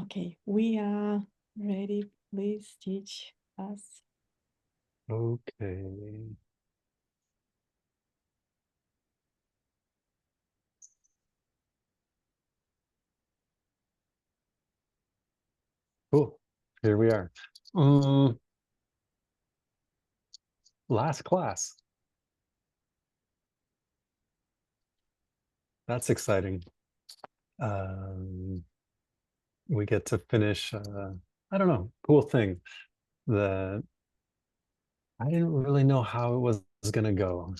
Okay, we are ready. Please teach us. Okay. Cool. Here we are. Last class. That's exciting. We get to finish, I don't know, cool thing that I didn't really know how it was going to go.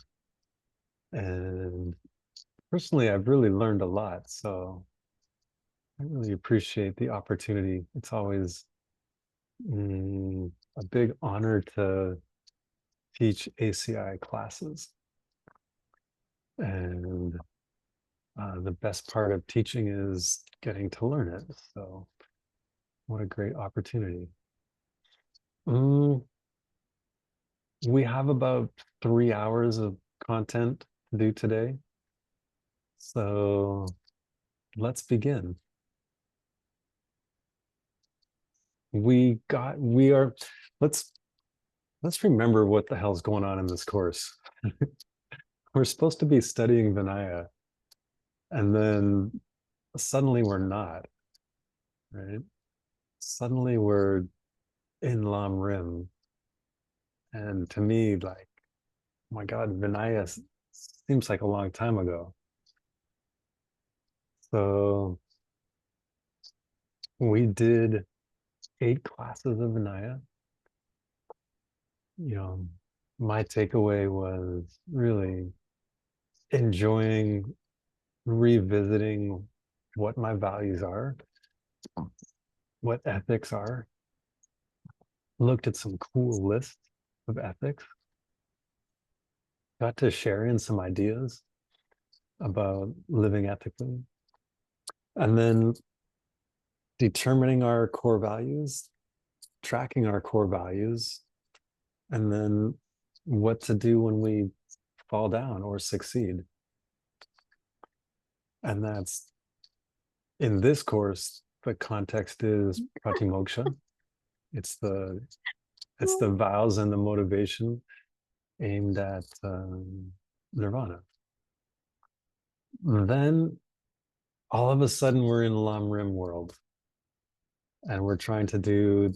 And personally, I've really learned a lot. So I really appreciate the opportunity. It's always a big honor to teach ACI classes. And the best part of teaching is getting to learn it. So what a great opportunity. Mm, we have about 3 hours of content to do today. So let's begin. Let's remember what the hell's going on in this course. We're supposed to be studying Vinaya, and then suddenly we're not, right? Suddenly we're in Lam Rim. And to me, like, oh my God, Vinaya seems like a long time ago. So we did 8 classes of Vinaya. You know, my takeaway was really enjoying revisiting what my values are, what ethics are, looked at some cool lists of ethics, got to share in some ideas about living ethically, and then determining our core values, tracking our core values, and then what to do when we fall down or succeed. And that's in this course, the context is pratimoksha. It's the vows and the motivation aimed at nirvana. Then all of a sudden we're in Lam Rim world, and we're trying to do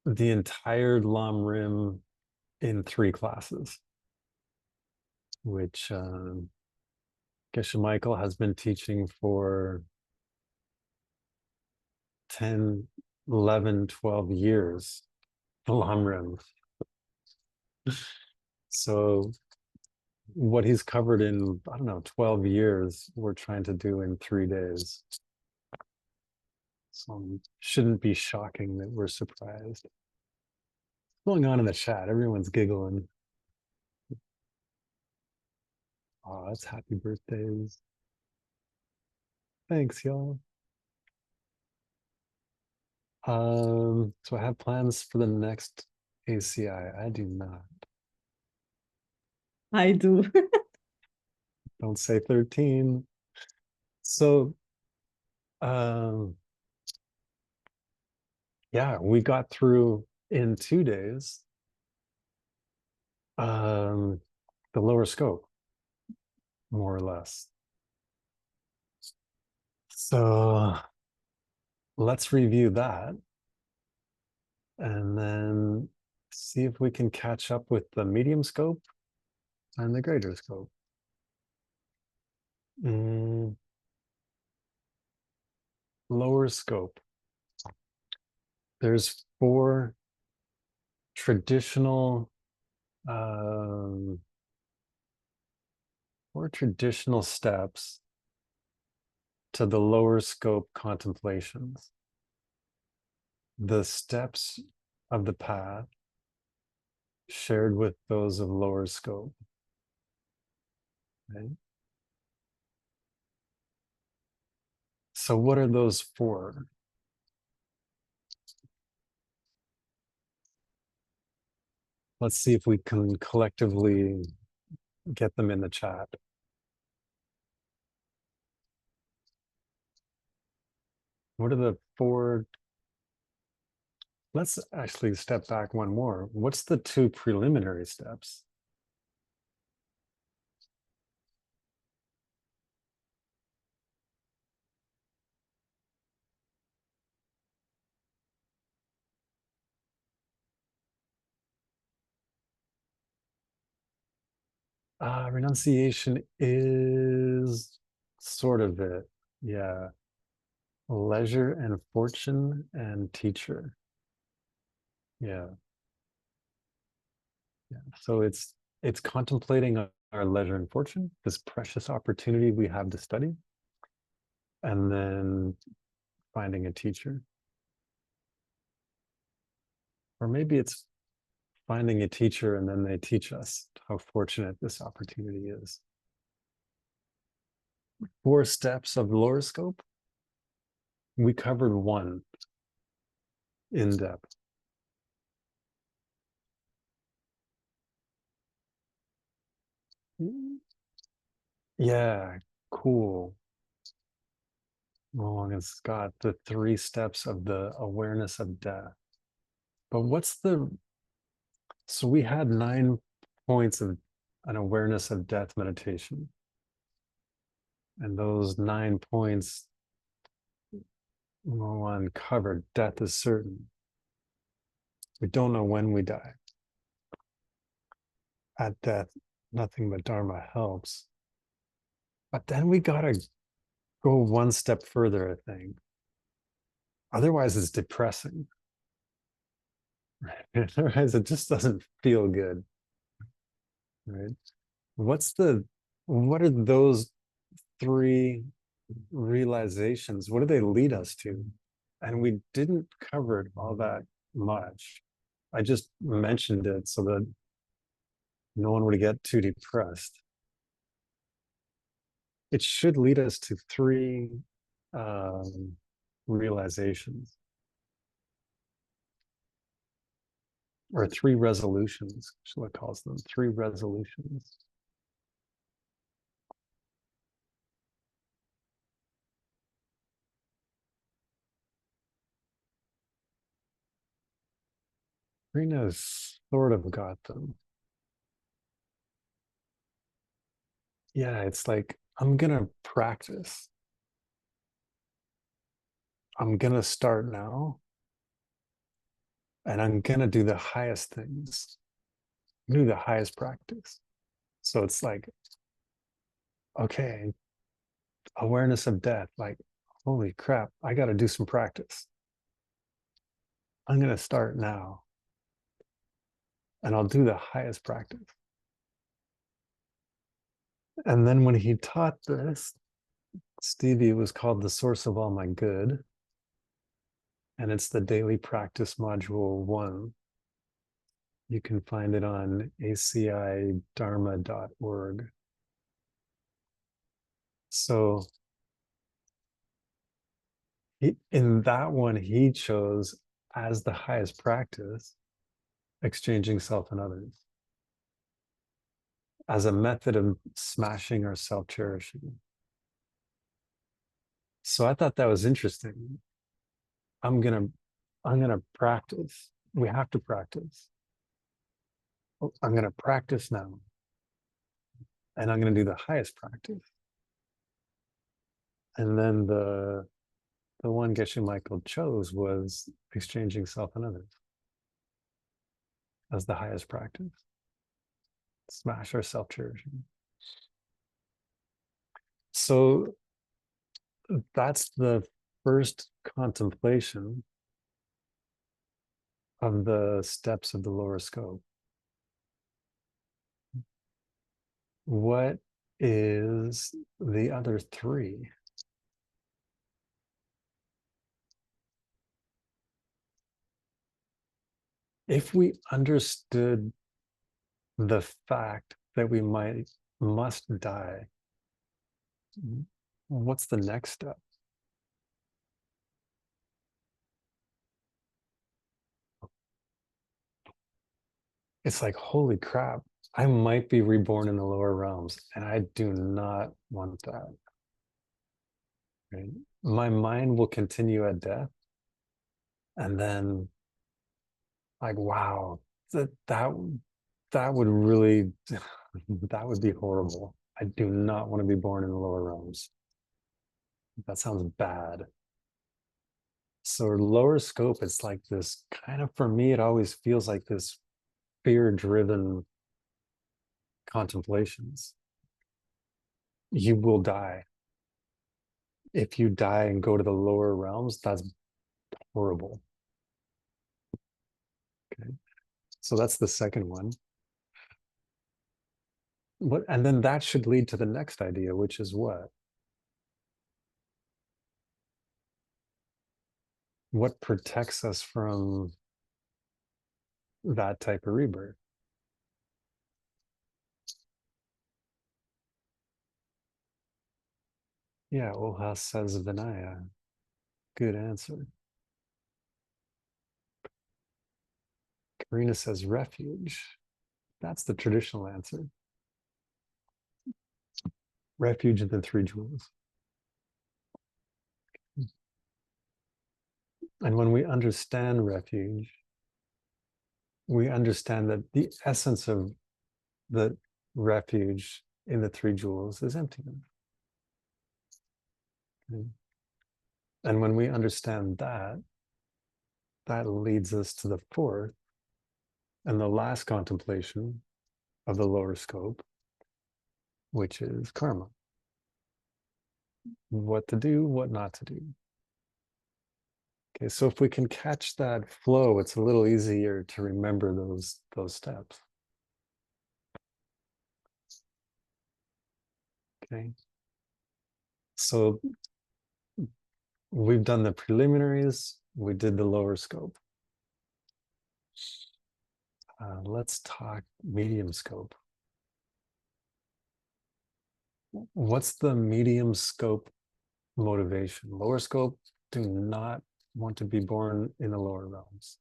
the entire Lam Rim in 3 classes, which Geshe Michael has been teaching for 10, 11, 12 years, the Lam Rim. So what he's covered in, I don't know, 12 years, we're trying to do in 3 days. So it shouldn't be shocking that we're surprised. What's going on in the chat? Everyone's giggling. Oh, it's happy birthdays. Thanks, y'all. So I have plans for the next ACI. I do not. I do. Don't say 13. So, yeah, we got through in 2 days the lower scope, more or less. So let's review that and then see if we can catch up with the medium scope and the greater scope. Lower scope. There's 4 traditional steps to the lower scope contemplations. The steps of the path shared with those of lower scope. Right? So what are those 4? Let's see if we can collectively get them in the chat. What are the for, let's actually step back one more. What's the two preliminary steps? Renunciation is sort of it. Yeah. Leisure and fortune and teacher. Yeah. Yeah. So it's contemplating our leisure and fortune, this precious opportunity we have to study, and then finding a teacher. Or maybe it's finding a teacher and then they teach us how fortunate this opportunity is. 4 steps of lower scope. We covered one in depth. Yeah, cool. Oh, it's got the 3 steps of the awareness of death. But so we had 9 points of an awareness of death meditation. And those 9 points uncovered death is certain. We don't know when we die. At death, nothing but Dharma helps. But then we gotta go one step further, I think. Otherwise, it's depressing. Right? Otherwise, it just doesn't feel good. Right? What are those 3 realizations? What do they lead us to? And we didn't cover it all that much. I just mentioned it so that no one would get too depressed. It should lead us to 3 realizations, or 3 resolutions, Shilla calls them 3 resolutions. Rina's sort of got them. Yeah, it's like, I'm gonna practice. I'm gonna start now, and I'm gonna do the highest things, do the highest practice. So it's like, okay, awareness of death, like, holy crap, I got to do some practice. I'm going to start now, and I'll do the highest practice. And then when he taught this, Stevie, was called The Source of All My Good. And it's the daily practice module 1. You can find it on acidharma.org. So in that one, he chose as the highest practice, exchanging self and others, as a method of smashing our self-cherishing. So I thought that was interesting. I'm gonna practice. We have to practice. I'm gonna practice now. And I'm gonna do the highest practice. And then the one Geshe Michael chose was exchanging self and others as the highest practice. Smash our self-cherishing. So that's the first contemplation of the steps of the lower scope. What is the other 3? If we understood the fact that we must die, what's the next step? It's like, holy crap, I might be reborn in the lower realms, and I do not want that. Right? My mind will continue at death, And then like, wow, that would really, that would be horrible. I do not want to be born in the lower realms. That sounds bad. So lower scope, it's like this kind of, for me, it always feels like this fear-driven contemplations. You will die. If you die and go to the lower realms, that's horrible. Okay. So that's the second one. And then that should lead to the next idea, which is what? What protects us from that type of rebirth? Yeah, Olha says Vinaya. Good answer. Karina says refuge. That's the traditional answer. Refuge in the three jewels. And when we understand refuge, we understand that the essence of the refuge in the three jewels is emptiness. Okay. And when we understand that, that leads us to the fourth and the last contemplation of the lower scope, which is karma. What to do, what not to do. Okay, so if we can catch that flow, it's a little easier to remember those steps. Okay. So we've done the preliminaries, we did the lower scope. Let's talk medium scope. What's the medium scope motivation? Lower scope do not want to be born in the lower realms.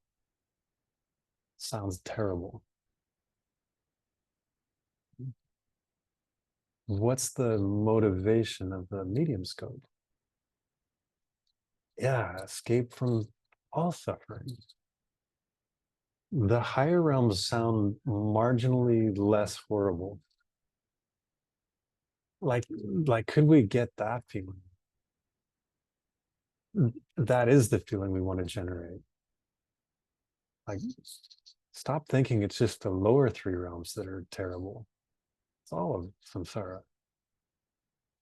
Sounds terrible. What's the motivation of the medium scope? Yeah, escape from all suffering. The higher realms sound marginally less horrible. Like could we get that feeling? That is the feeling we want to generate. Like, stop thinking it's just the lower three realms that are terrible. It's all of samsara.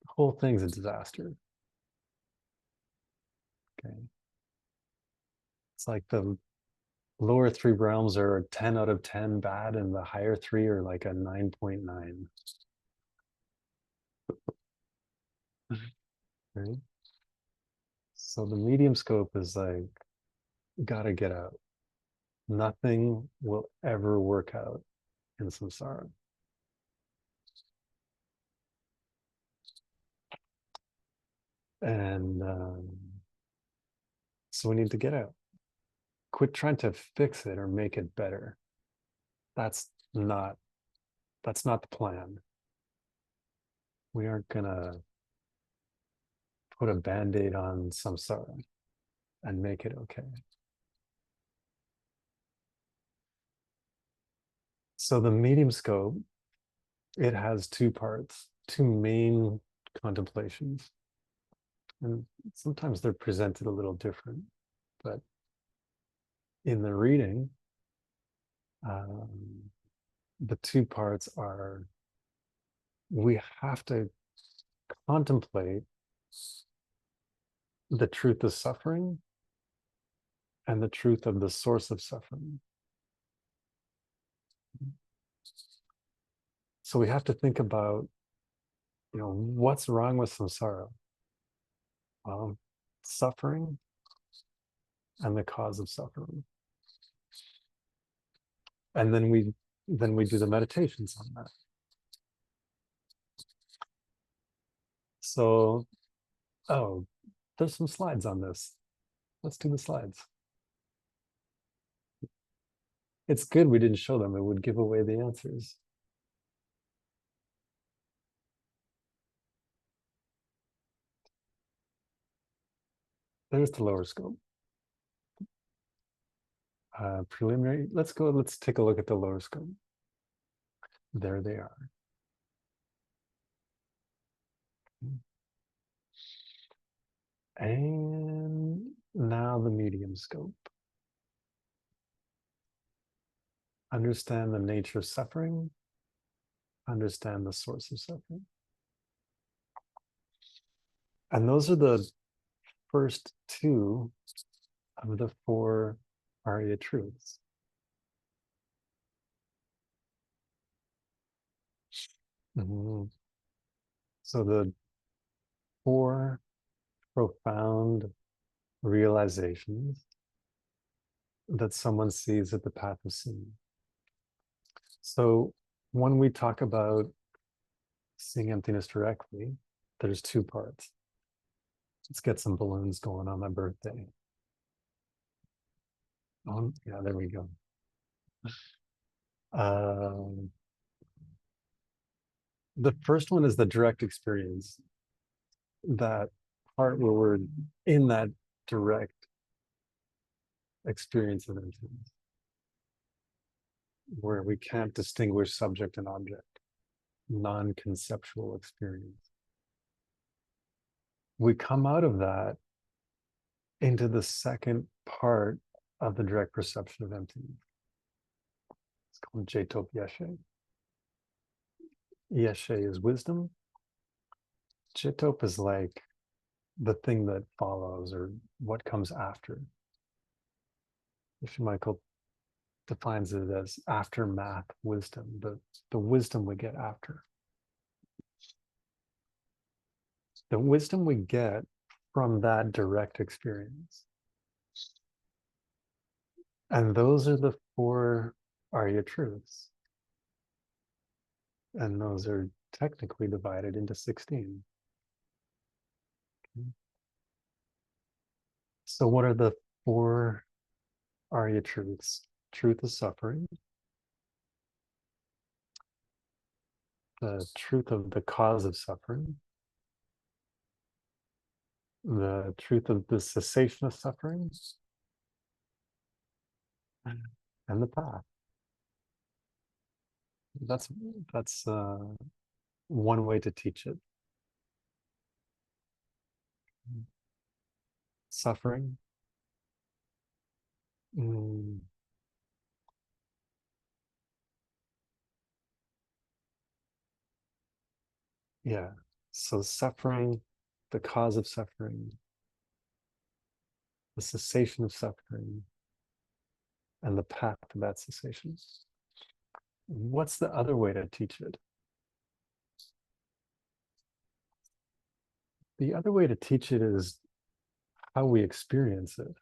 The whole thing's a disaster. Okay. It's like the lower three realms are a 10 out of 10 bad, and the higher three are like a 9.9. Right? So the medium scope is like, gotta get out. Nothing will ever work out in samsara. And so we need to get out. Quit trying to fix it or make it better. That's not the plan. We aren't gonna put a band-aid on samsara and make it okay. So the medium scope, it has two parts, two main contemplations. And sometimes they're presented a little different, but in the reading, the two parts are, we have to contemplate the truth of suffering and the truth of the source of suffering. So we have to think about, what's wrong with samsara? Suffering and the cause of suffering. And then we do the meditations on that. So, oh, there's some slides on this. Let's do the slides. It's good we didn't show them. It would give away the answers. There's the lower scope. Preliminary. Let's take a look at the lower scope. There they are. And now the medium scope. Understand the nature of suffering. Understand the source of suffering. And those are the first two of the four Arya truths. Mhm. So the four profound realizations that someone sees at the path of seeing. So when we talk about seeing emptiness directly, there's two parts. Let's get some balloons going on my birthday. Oh, yeah, there we go. The first one is the direct experience. That part where we're in that direct experience of emptiness, where we can't distinguish subject and object, non-conceptual experience. We come out of that into the second part of the direct perception of emptiness. It's called Jetop Yeshe. Yeshe is wisdom. Jetop is like the thing that follows or what comes after. Geshe Michael defines it as aftermath wisdom, the wisdom we get after. The wisdom we get from that direct experience. And those are the four Arya truths. And those are technically divided into 16. Okay. So what are the four Arya truths? Truth of suffering, the truth of the cause of suffering, the truth of the cessation of suffering, and the path. That's one way to teach it. Suffering. Yeah. So suffering, the cause of suffering, the cessation of suffering, and the path to that cessation. What's the other way to teach it? The other way to teach it is how we experience it.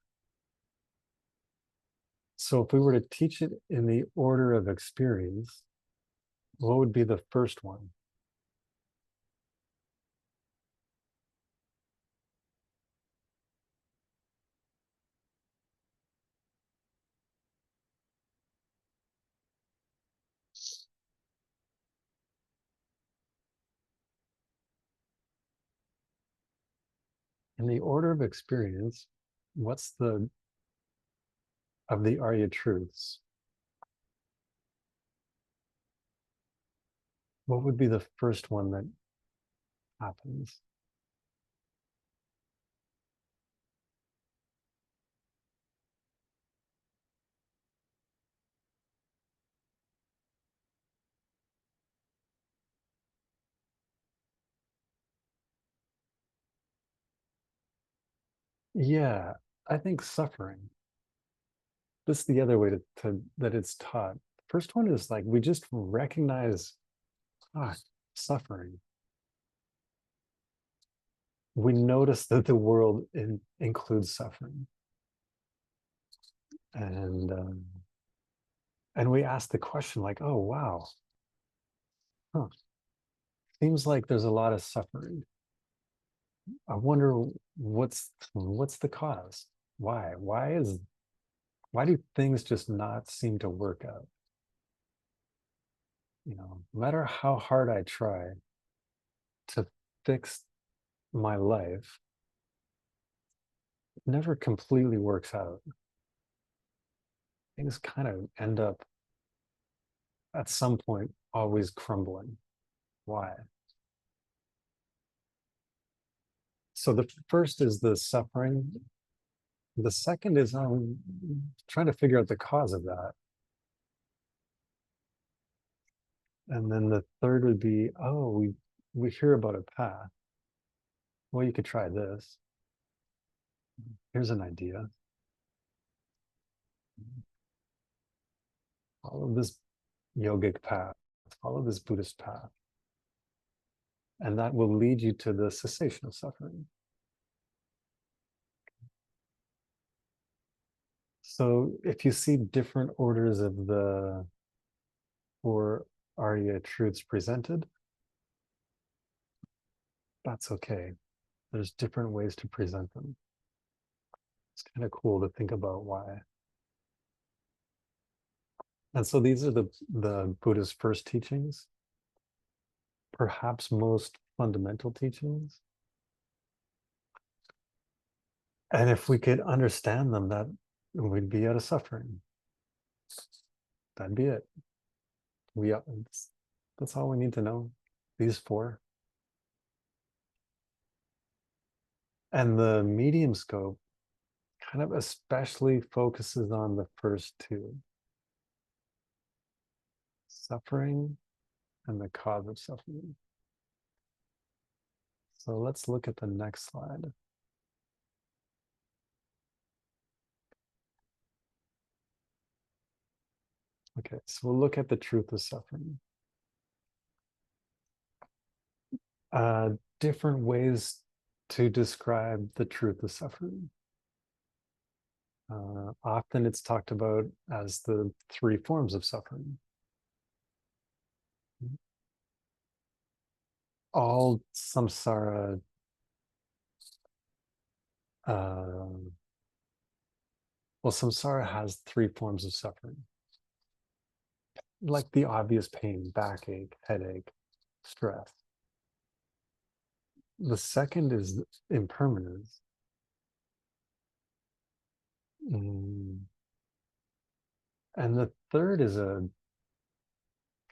So if we were to teach it in the order of experience, what would be the first one? In the order of experience, what's the of the Arya truths? What would be the first one that happens? Yeah, I think suffering. This is the other way to that it's taught. First one is like we just recognize suffering. We notice that the world includes suffering, and we ask the question like, oh wow, huh, seems like there's a lot of suffering. I wonder what's the cause? Why do things just not seem to work out? No matter how hard I try to fix my life, it never completely works out. things kind of end up at some point always crumbling. Why? So the first is the suffering. The second is trying to figure out the cause of that. And then the third would be, oh, we hear about a path. Well, you could try this. Here's an idea. Follow this yogic path, follow this Buddhist path. And that will lead you to the cessation of suffering. So if you see different orders of the four Arya truths presented, that's okay. There's different ways to present them. It's kind of cool to think about why. And so these are the Buddha's first teachings, perhaps most fundamental teachings. And if we could understand them, that we'd be out of suffering. That'd be it. That's all we need to know. These four. And the medium scope kind of especially focuses on the first two. Suffering and the cause of suffering. So let's look at the next slide. Okay, so we'll look at the truth of suffering. Different ways to describe the truth of suffering. Often it's talked about as the three forms of suffering. All samsara well, samsara has three forms of suffering. Like the obvious pain, backache, headache, stress. The second is impermanence. And the third is a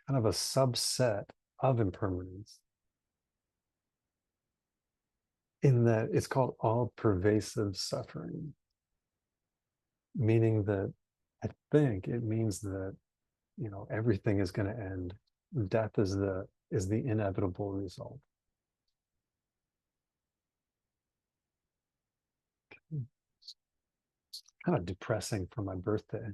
kind of a subset of impermanence, in that it's called all pervasive suffering, meaning that I think it means that, you know, everything is going to end. Death is the inevitable result. Kind of depressing for my birthday.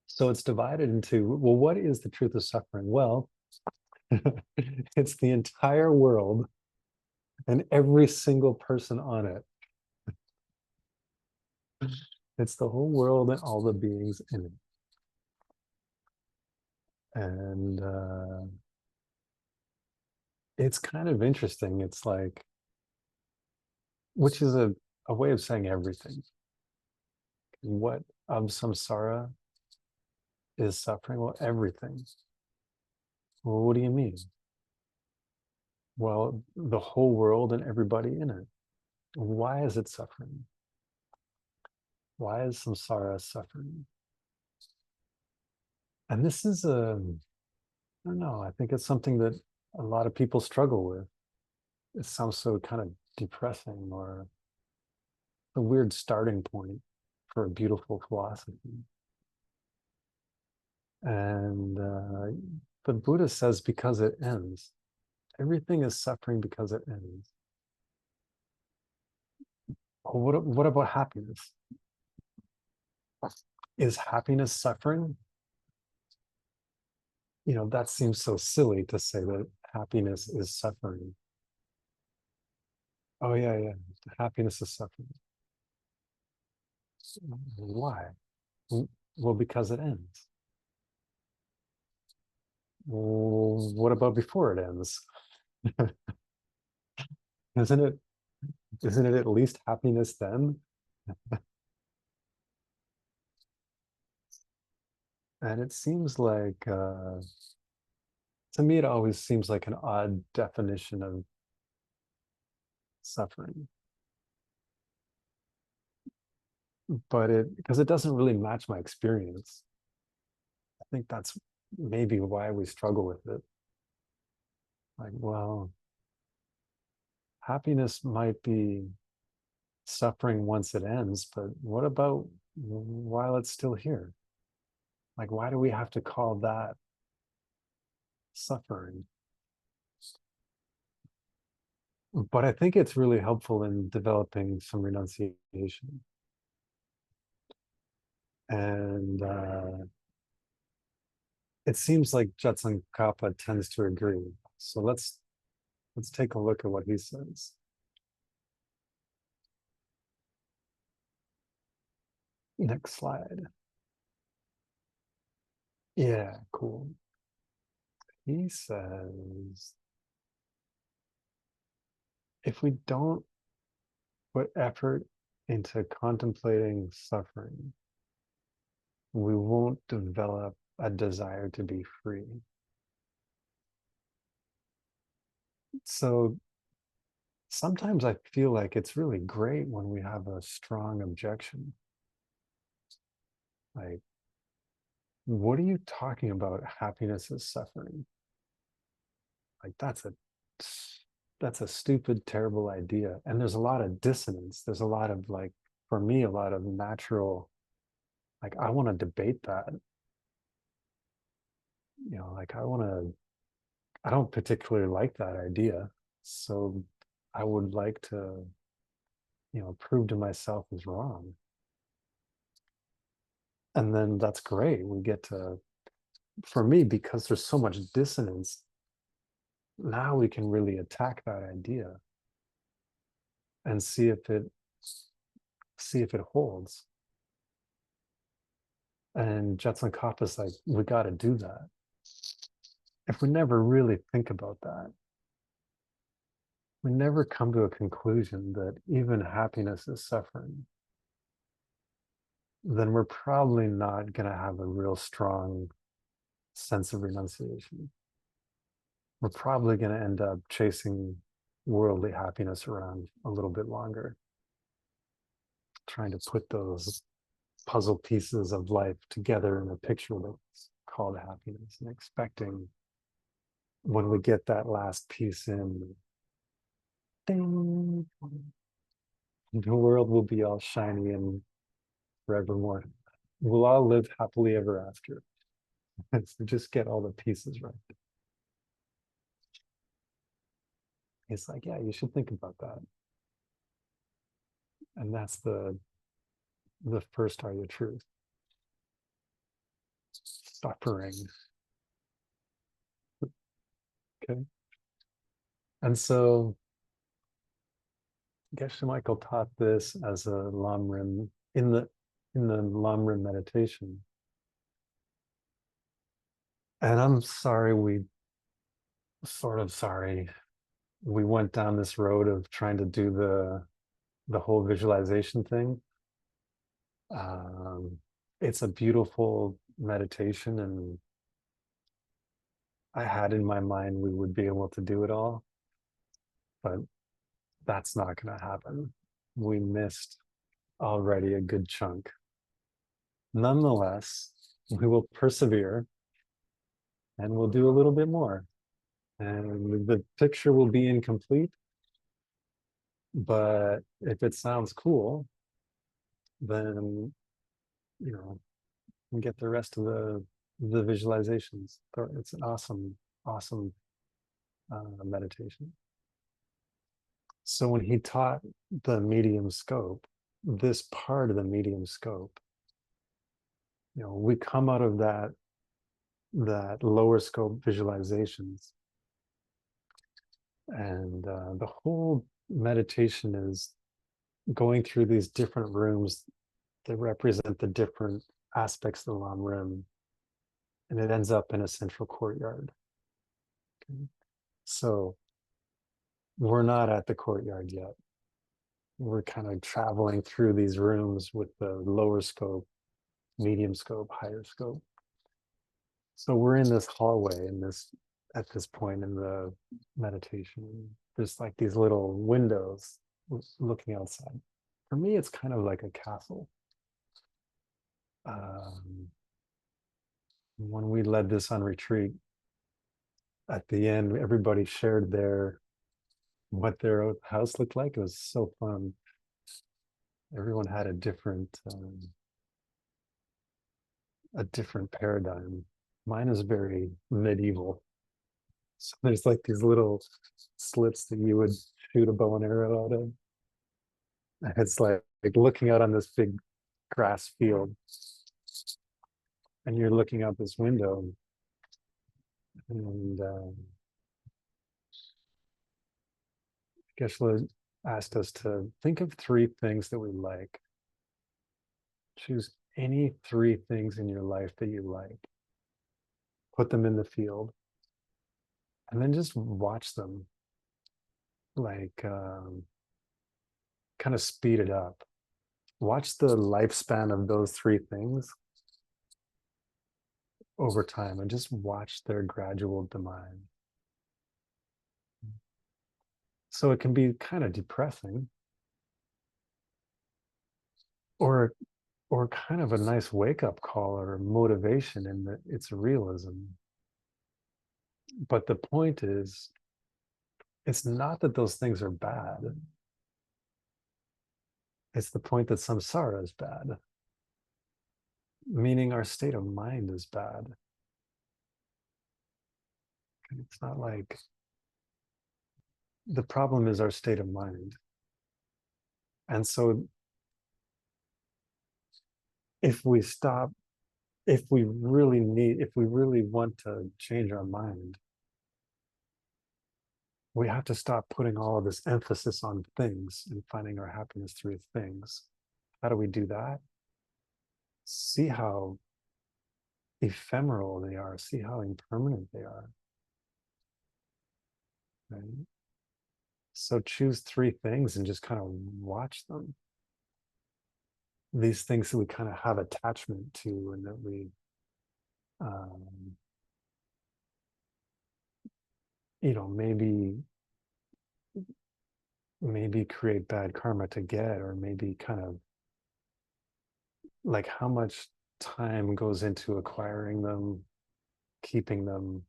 So it's divided into, well, what is the truth of suffering? Well, it's the entire world and every single person on it. It's the whole world and all the beings in it. And it's kind of interesting. It's like, which is a way of saying everything. What of samsara is suffering? Well, everything. Well, what do you mean? Well, the whole world and everybody in it. Why is it suffering? Why is samsara suffering? And this is I don't know, I think it's something that a lot of people struggle with. It sounds so kind of depressing, or a weird starting point for a beautiful philosophy. And but Buddha says because it ends. Everything is suffering because it ends. Well, what about happiness? Is happiness suffering? You know, that seems so silly to say that happiness is suffering. Oh, yeah. Happiness is suffering. Why? Well, because it ends. Well, what about before it ends? Isn't it at least happiness then? And it seems like, to me, it always seems like an odd definition of suffering. But because it doesn't really match my experience. I think that's maybe why we struggle with it. Like, well, happiness might be suffering once it ends, but what about while it's still here? Like, why do we have to call that suffering? But I think it's really helpful in developing some renunciation. And it seems like Jetson Kappa tends to agree. So let's take a look at what he says. Next slide. Yeah, cool. He says, if we don't put effort into contemplating suffering, we won't develop a desire to be free. So sometimes I feel like it's really great when we have a strong objection. Like, what are you talking about? Happiness is suffering. Like, that's a stupid, terrible idea. And there's a lot of dissonance. There's a lot of, like, for me, a lot of natural, like, I want to debate that. Like, I don't particularly like that idea. So I would like to, prove to myself is wrong. And then that's great. We get to, for me, because there's so much dissonance, now we can really attack that idea and see if it holds. And Jetson Kappa's like, we got to do that. If we never really think about that, we never come to a conclusion that even happiness is suffering, then we're probably not going to have a real strong sense of renunciation. We're probably going to end up chasing worldly happiness around a little bit longer, trying to put those puzzle pieces of life together in a picture that's called happiness, and expecting when we get that last piece in, ding, the world will be all shiny and forevermore. We'll all live happily ever after. So just get all the pieces right. It's like, yeah, you should think about that. And that's the first are the truth. Suffering. Okay. And so Geshe Michael taught this as a Lamrim in the Lamrim meditation. And I'm sorry, we went down this road of trying to do the whole visualization thing. It's a beautiful meditation, and I had in my mind we would be able to do it all, but that's not going to happen. We missed already a good chunk. Nonetheless, we will persevere and we'll do a little bit more. And the picture will be incomplete, but if it sounds cool, then, we get the rest of the visualizations. It's an awesome, awesome meditation. So when he taught the medium scope, this part of the medium scope, we come out of that lower scope visualizations, and the whole meditation is going through these different rooms that represent the different aspects of the Lam Rim, and it ends up in a central courtyard. Okay. So we're not at the courtyard yet. We're kind of traveling through these rooms with the lower scope, medium scope, higher scope. So we're in this hallway at this point in the meditation. there's like these little windows looking outside. For me, it's kind of like a castle. When we led this on retreat, at the end, everybody shared what their house looked like. It was so fun. Everyone had a different paradigm. Mine is very medieval. So there's like these little slits that you would shoot a bow and arrow out of. It's like looking out on this big grass field, and you're looking out this window, and Geshe asked us to think of three things that we like. Choose any three things in your life that you like. Put them in the field, and then just watch them, like kind of speed it up. Watch the lifespan of those three things over time, and just watch their gradual demise. So it can be kind of depressing, or kind of a nice wake-up call or motivation in that it's realism. But the point is, it's not that those things are bad. It's the point that samsara is bad, meaning our state of mind is bad. It's not like the problem is our state of mind. And so if we stop, if we really want to change our mind, we have to stop putting all of this emphasis on things and finding our happiness through things. How do we do that? See how ephemeral they are, see how impermanent they are. Right? So choose three things and just kind of watch them. These things that we kind of have attachment to, and that we maybe create bad karma to get, or maybe kind of like how much time goes into acquiring them, keeping them,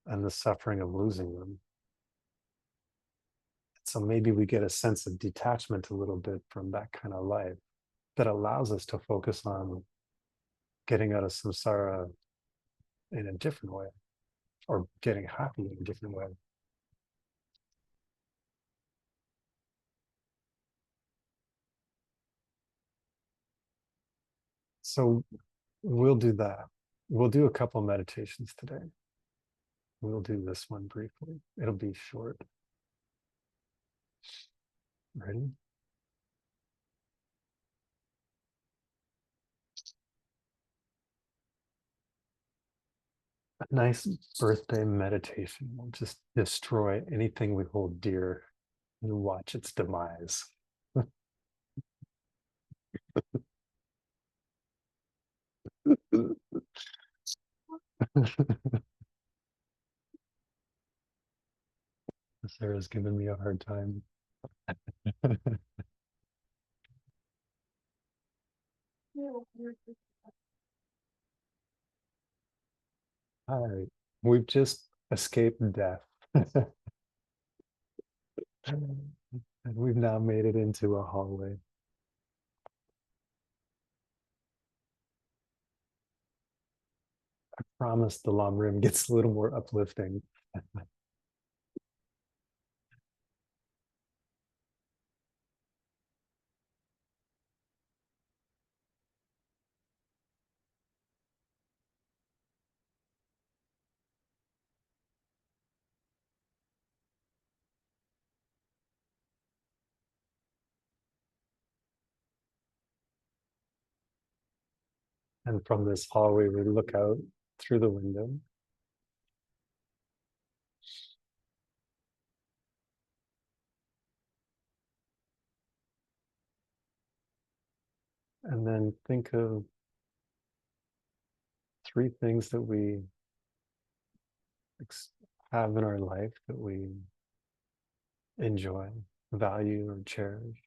and the suffering of losing them. So maybe we get a sense of detachment a little bit from that kind of life that allows us to focus on getting out of samsara in a different way, or getting happy in a different way. So we'll do that. We'll do a couple meditations today. We'll do this one briefly. It'll be short. Ready? A nice birthday meditation will just destroy anything we hold dear and watch its demise. Sarah's giving me a hard time. All right, we've just escaped death. And we've now made it into a hallway. I promise the long room gets a little more uplifting. And from this hallway, we look out through the window. And then think of three things that we have in our life that we enjoy, value, or cherish.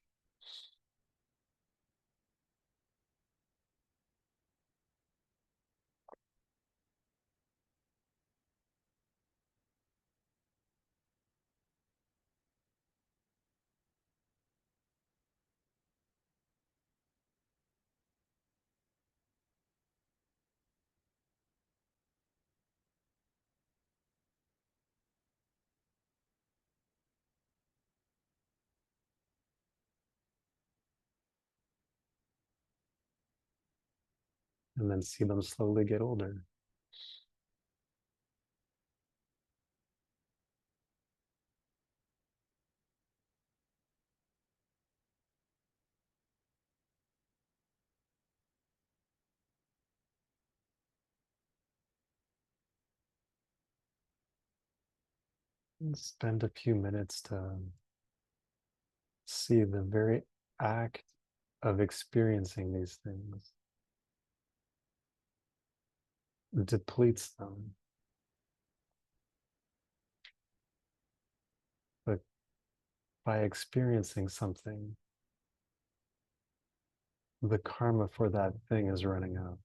And then see them slowly get older. And spend a few minutes to see the very act of experiencing these things depletes them. But by experiencing something, the karma for that thing is running out.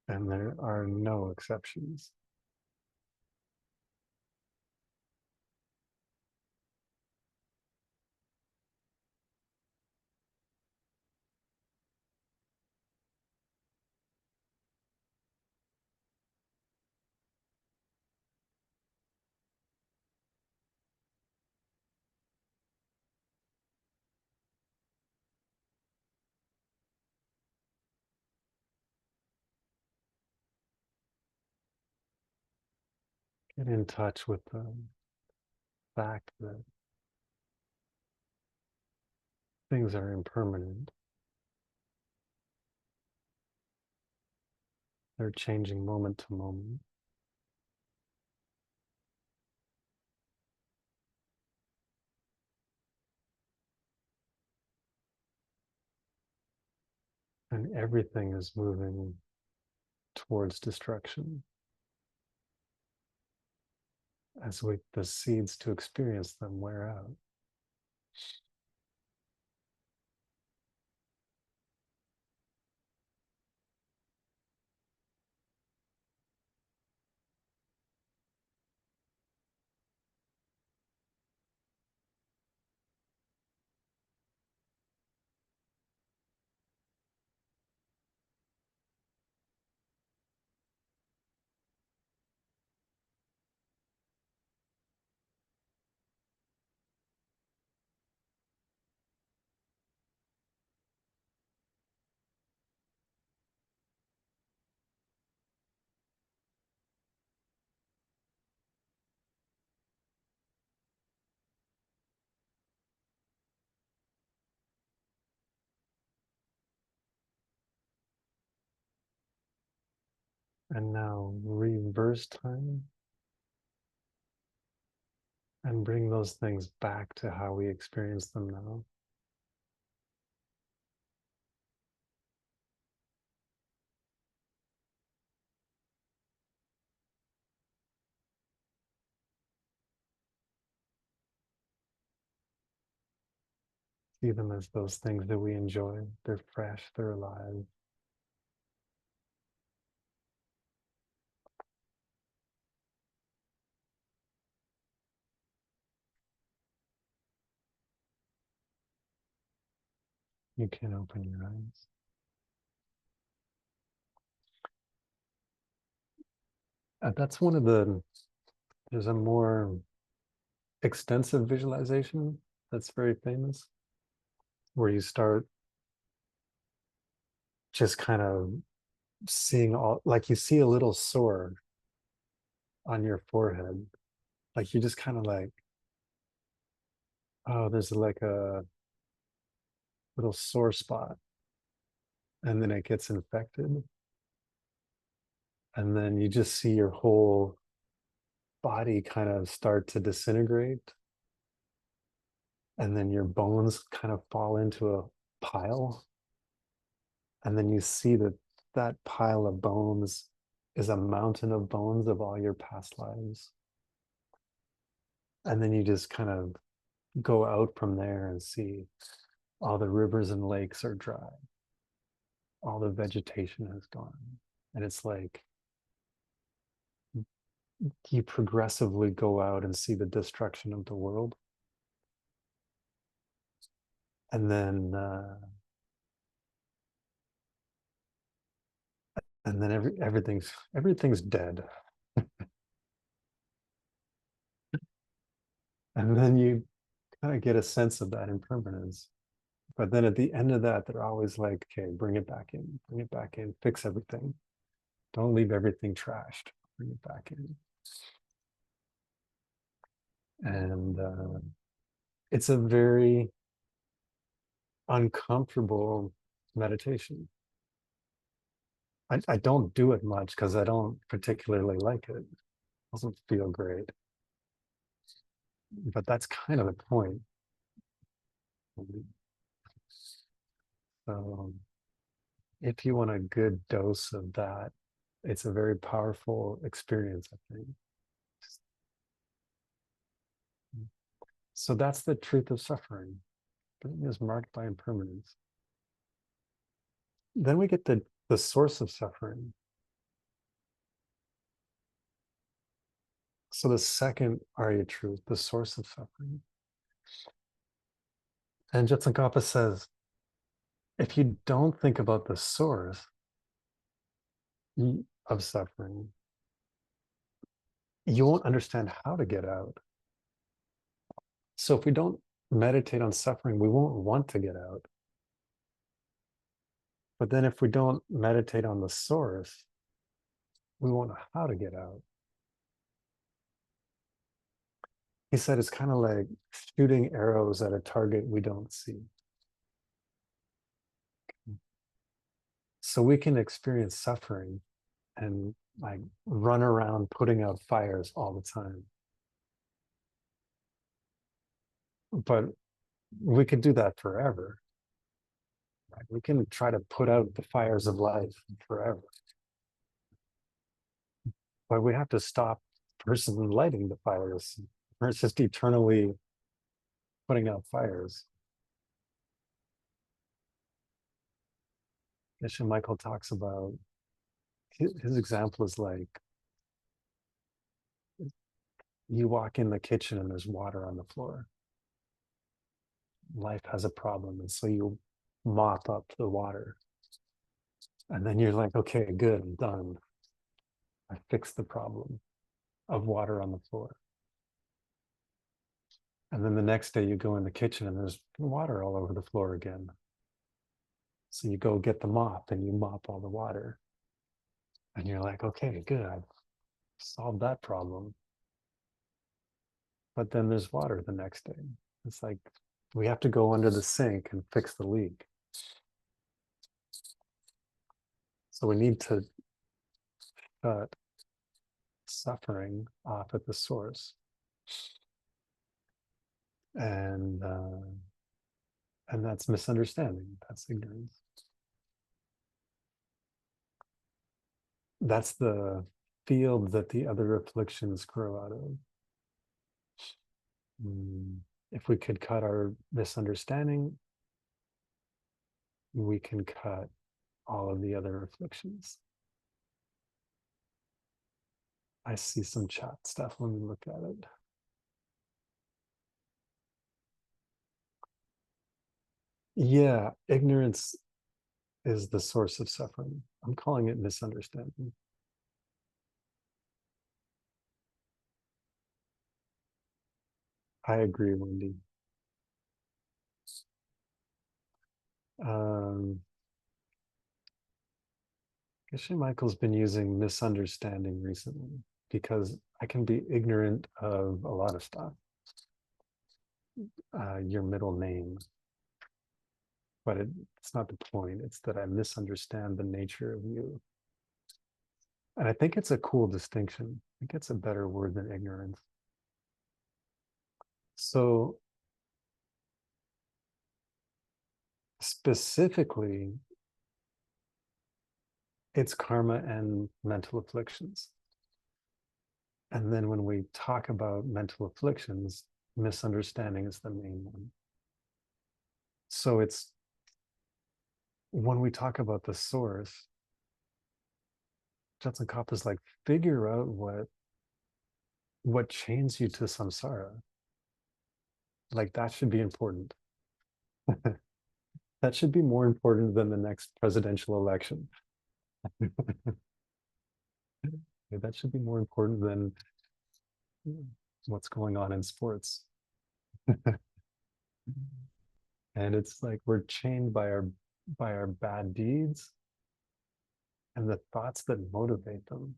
And there are no exceptions. Get in touch with the fact that things are impermanent. They're changing moment to moment. And everything is moving towards destruction as the seeds to experience them wear out. And now reverse time and bring those things back to how we experience them now. See them as those things that we enjoy. They're fresh, they're alive. You can open your eyes. That's one of there's a more extensive visualization that's very famous, where you start just kind of seeing all, like you see a little sore on your forehead. Like you just kind of like, oh, there's like a little sore spot. And then it gets infected. And then you just see your whole body kind of start to disintegrate. And then your bones kind of fall into a pile, and then you see that that pile of bones is a mountain of bones of all your past lives. And then you just kind of go out from there and see all the rivers and lakes are dry. All the vegetation has gone. And it's like you progressively go out and see the destruction of the world. And then everything's dead. And then you kind of get a sense of that impermanence. But then at the end of that, they're always like, okay, bring it back in, fix everything. Don't leave everything trashed, bring it back in. And it's a very uncomfortable meditation. I don't do it much because I don't particularly like it. It doesn't feel great. But that's kind of the point. So if you want a good dose of that, it's a very powerful experience, I think. So that's the truth of suffering. Everything is marked by impermanence. Then we get the source of suffering. So the second Arya truth, the source of suffering. And Jetsankapa says, if you don't think about the source of suffering, you won't understand how to get out. So if we don't meditate on suffering, we won't want to get out. But then if we don't meditate on the source, we won't know how to get out. He said it's kind of like shooting arrows at a target we don't see. So we can experience suffering and like run around putting out fires all the time. But we could do that forever. Right? We can try to put out the fires of life forever. But we have to stop the person lighting the fires. Or it's just eternally putting out fires. Geshe Michael talks about, his example is like, you walk in the kitchen and there's water on the floor. Life has a problem, and so you mop up the water. And then you're like, okay, good, I'm done. I fixed the problem of water on the floor. And then the next day you go in the kitchen and there's water all over the floor again. So you go get the mop and you mop all the water. And you're like, okay, good, I've solved that problem. But then there's water the next day. It's like, we have to go under the sink and fix the leak. So we need to shut suffering off at the source. And that's misunderstanding. That's ignorance. That's the field that the other afflictions grow out of. If we could cut our misunderstanding, we can cut all of the other afflictions. I see some chat stuff. Let me look at it. Yeah, ignorance is the source of suffering. I'm calling it misunderstanding. I agree, Wendy. Geshe Michael's been using misunderstanding recently because I can be ignorant of a lot of stuff. Your middle name. But it's not the point. It's that I misunderstand the nature of you. And I think it's a cool distinction. I think it's a better word than ignorance. So specifically, it's karma and mental afflictions. And then when we talk about mental afflictions, misunderstanding is the main one. So it's when we talk about the source, Jetson Kopp is like, figure out what chains you to samsara. Like that should be important. That should be more important than the next presidential election. That should be more important than what's going on in sports. And it's like we're chained by our bad deeds and the thoughts that motivate them.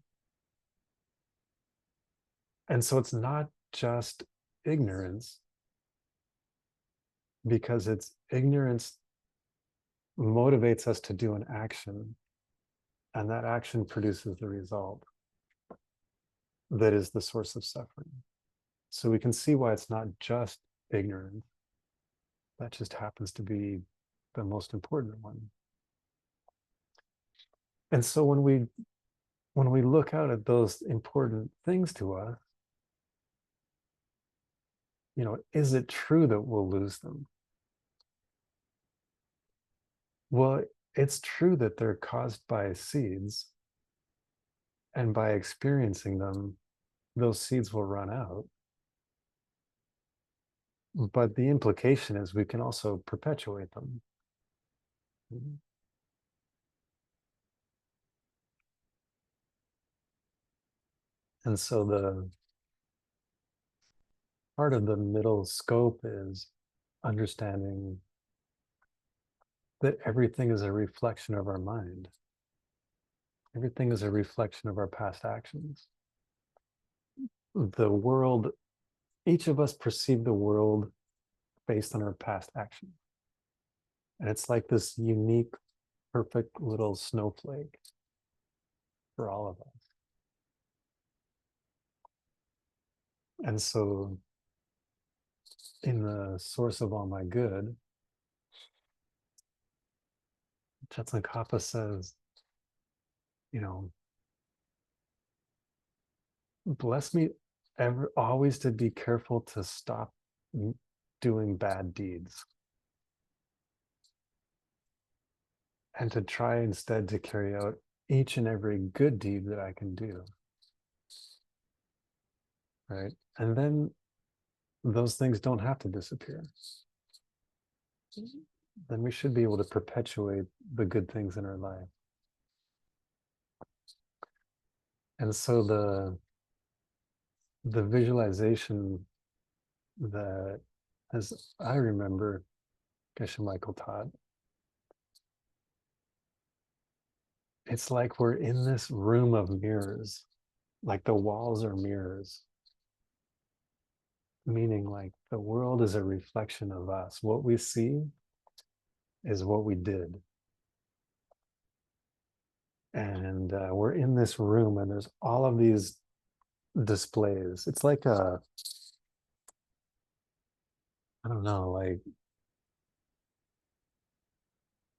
And so it's not just ignorance, because it's ignorance motivates us to do an action, and that action produces the result that is the source of suffering. So we can see why it's not just ignorance. That just happens to be the most important one. And so when we look out at those important things to us, is it true that we'll lose them? Well, it's true that they're caused by seeds, and by experiencing them, those seeds will run out. But the implication is we can also perpetuate them. And so the part of the middle scope is understanding that everything is a reflection of our mind. Everything is a reflection of our past actions. The world, each of us perceive the world based on our past actions. And it's like this unique, perfect little snowflake for all of us. And so in the source of all my good, Tsongkhapa says, bless me always to be careful to stop doing bad deeds, and to try instead to carry out each and every good deed that I can do. Right? And then those things don't have to disappear. Then we should be able to perpetuate the good things in our life. And so the visualization that, as I remember, Geshe Michael taught, it's like we're in this room of mirrors, like the walls are mirrors, meaning like the world is a reflection of us. What we see is what we did. And we're in this room, and there's all of these displays. It's like I don't know,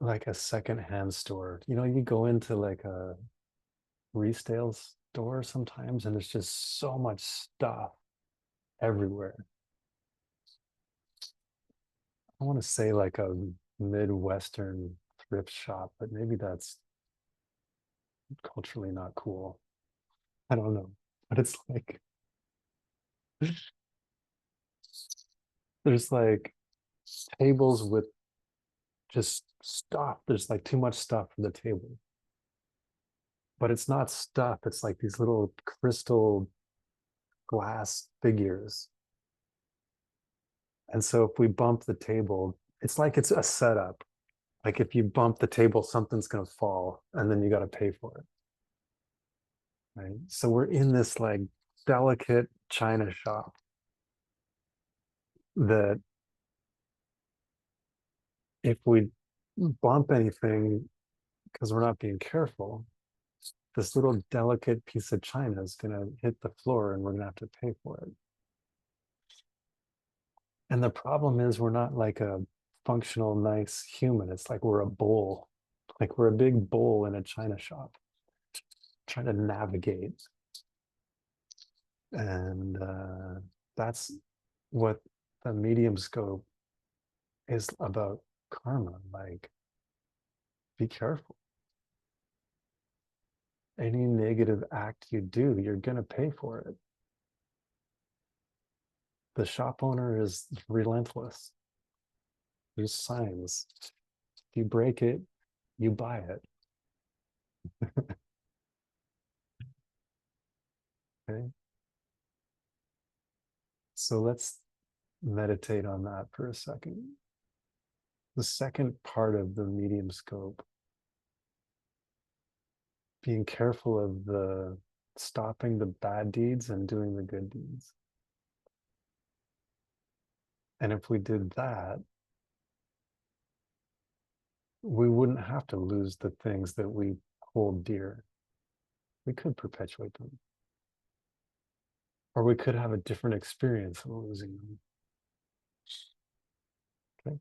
like a secondhand store. You go into like a resale store sometimes, and there's just so much stuff everywhere. I want to say like a Midwestern thrift shop, but maybe that's culturally not cool. I don't know. But it's like there's like tables with just stuff. There's like too much stuff for the table. But it's not stuff. It's like these little crystal glass figures. And so if we bump the table, it's like it's a setup. Like if you bump the table, something's going to fall, and then you got to pay for it. Right? So we're in this like delicate china shop that if we bump anything because we're not being careful, this little delicate piece of china is going to hit the floor, and we're going to have to pay for it. And the problem is we're not like a functional, nice human. It's like we're a bowl, like we're a big bowl in a china shop, trying to navigate. And that's what the medium scope is about karma. Like, be careful. Any negative act you do, you're going to pay for it. The shop owner is relentless. There's signs. If you break it, you buy it. Okay. So let's meditate on that for a second. The second part of the medium scope, being careful of the stopping the bad deeds and doing the good deeds. And if we did that, we wouldn't have to lose the things that we hold dear. We could perpetuate them. Or we could have a different experience of losing them. Okay.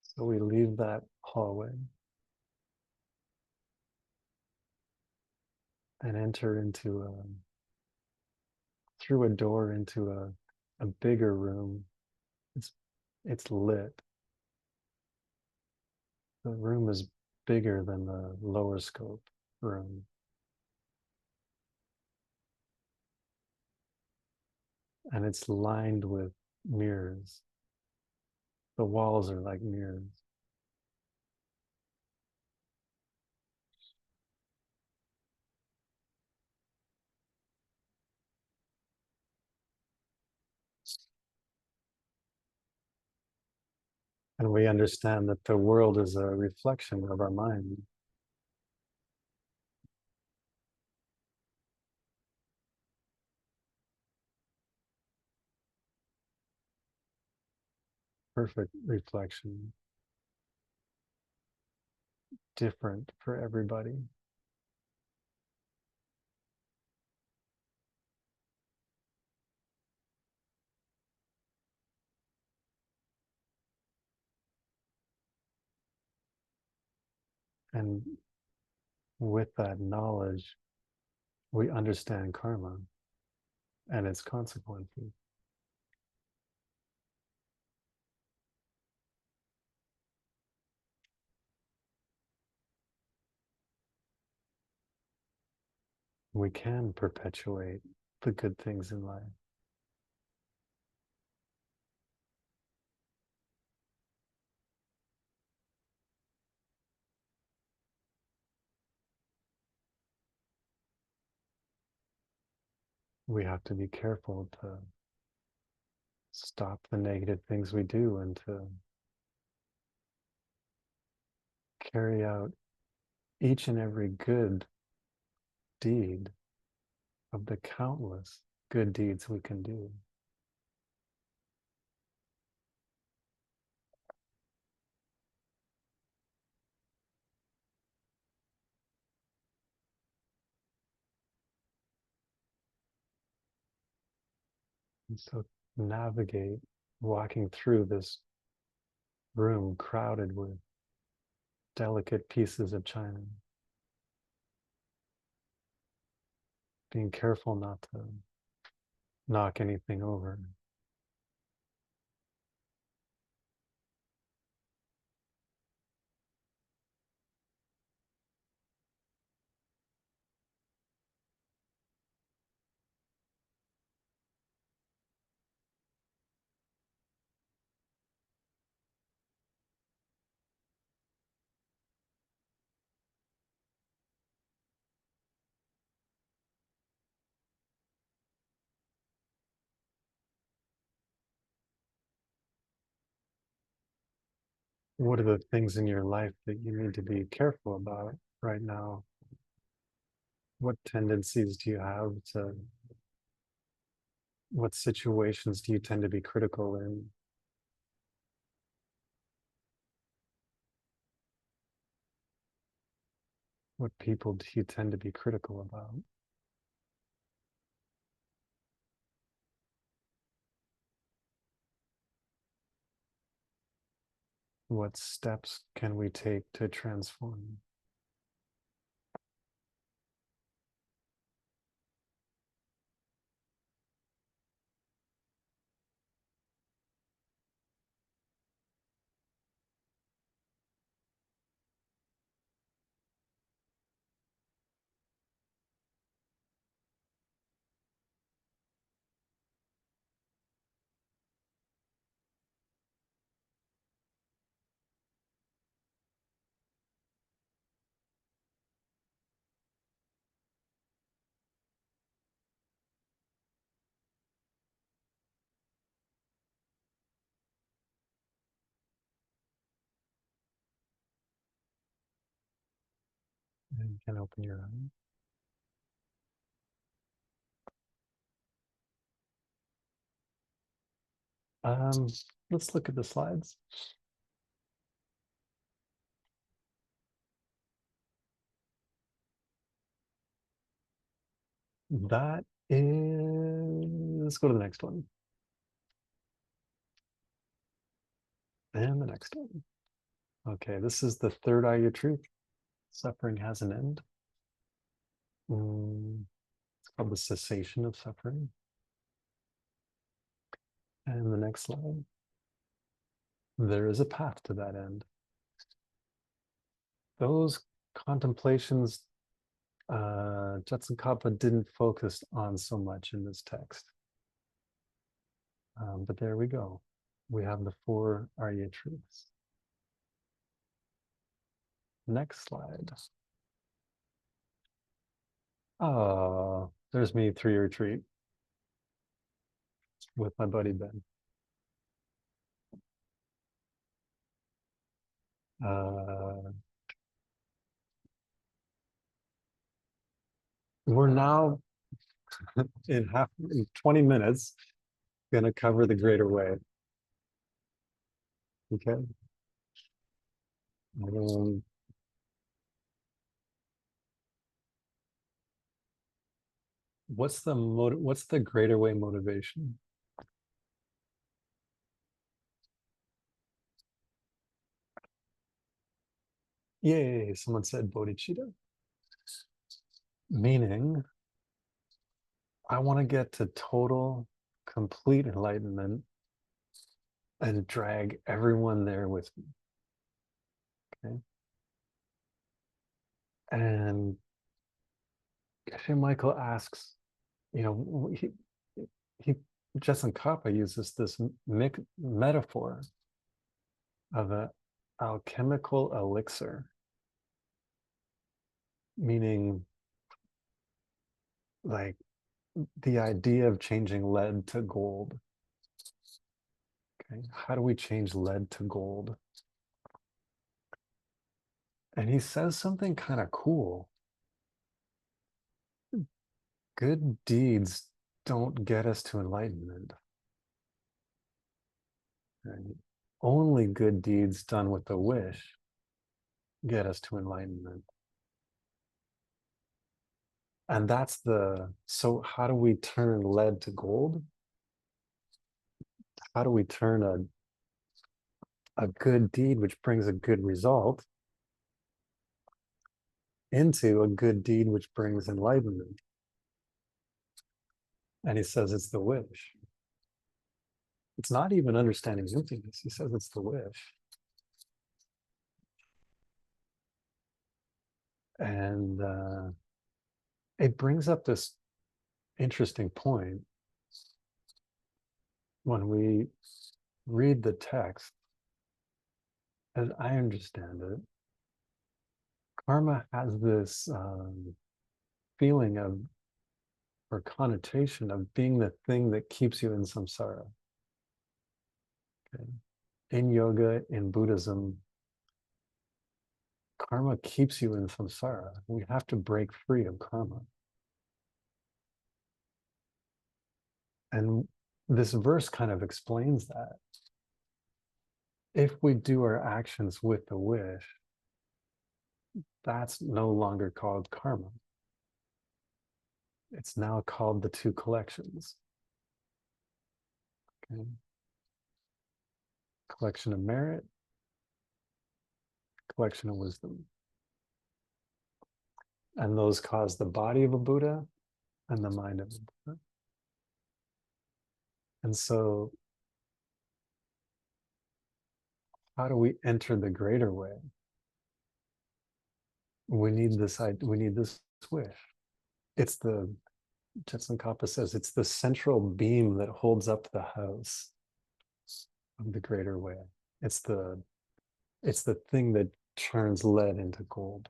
So we leave that hallway and enter into through a door into a bigger room. It's lit. The room is bigger than the lower scope room. And it's lined with mirrors. The walls are like mirrors. And we understand that the world is a reflection of our mind. Perfect reflection. Different for everybody. And with that knowledge, we understand karma and its consequences. We can perpetuate the good things in life. We have to be careful to stop the negative things we do and to carry out each and every good deed of the countless good deeds we can do. And so navigate walking through this room crowded with delicate pieces of china, being careful not to knock anything over. What are the things in your life that you need to be careful about right now? What tendencies do you have to, what situations do you tend to be critical in? What people do you tend to be critical about? What steps can we take to transform? And you can open your eyes. Let's look at the slides. That is, let's go to the next one. And the next one. Okay, this is the third eye of truth. Suffering has an end. It's called the cessation of suffering. And the next slide. There is a path to that end. Those contemplations, Jetson-Kappa didn't focus on so much in this text. But there we go. We have the four Arya truths. Next slide. Oh, there's me 3 retreat with my buddy Ben. We're now in 20 minutes going to cover the greater way. Okay. What's the greater way motivation? Yay, someone said bodhicitta. Meaning, I want to get to total, complete enlightenment and drag everyone there with me. Okay. And Geshe Michael asks, you know, Jetson-Kappa uses this metaphor of an alchemical elixir, meaning like the idea of changing lead to gold. Okay, how do we change lead to gold? And he says something kind of cool. Good deeds don't get us to enlightenment. Right? Only good deeds done with a wish get us to enlightenment. And that's so how do we turn lead to gold? How do we turn a good deed, which brings a good result, into a good deed, which brings enlightenment? And he says it's the wish. It's not even understanding emptiness. He says it's the wish. And it brings up this interesting point when we read the text, as I understand it. Karma has this feeling of, or connotation of, being the thing that keeps you in samsara. Okay. In yoga, in Buddhism, karma keeps you in samsara. We have to break free of karma. And this verse kind of explains that. If we do our actions with the wish, that's no longer called karma. It's now called the two collections. Okay. Collection of merit, collection of wisdom. And those cause the body of a Buddha and the mind of a Buddha. And so, how do we enter the greater way? We need this wish. It's the, Jetson Kappa says, it's the central beam that holds up the house of the greater way. It's the thing that turns lead into gold.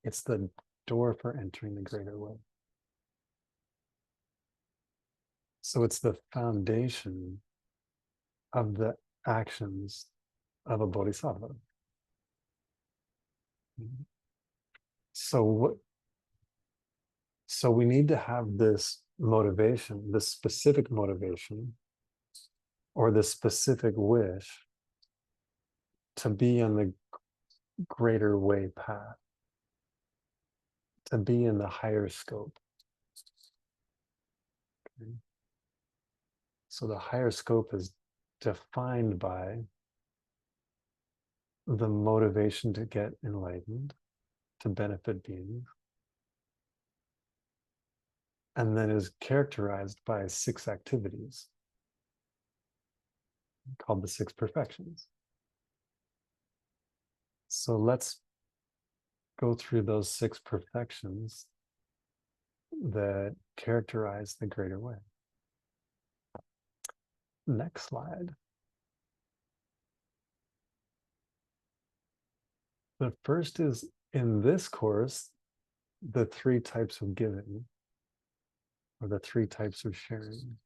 It's the door for entering the greater way. So it's the foundation of the actions of a bodhisattva. So we need to have this motivation, this specific motivation, or this specific wish to be on the greater way path, to be in the higher scope. Okay. So the higher scope is defined by the motivation to get enlightened, to benefit beings, and then is characterized by 6 activities called the 6 perfections. So let's go through those 6 perfections that characterize the greater way. Next slide. The first is, in this course, the 3 types of giving, or the 3 types of sharing,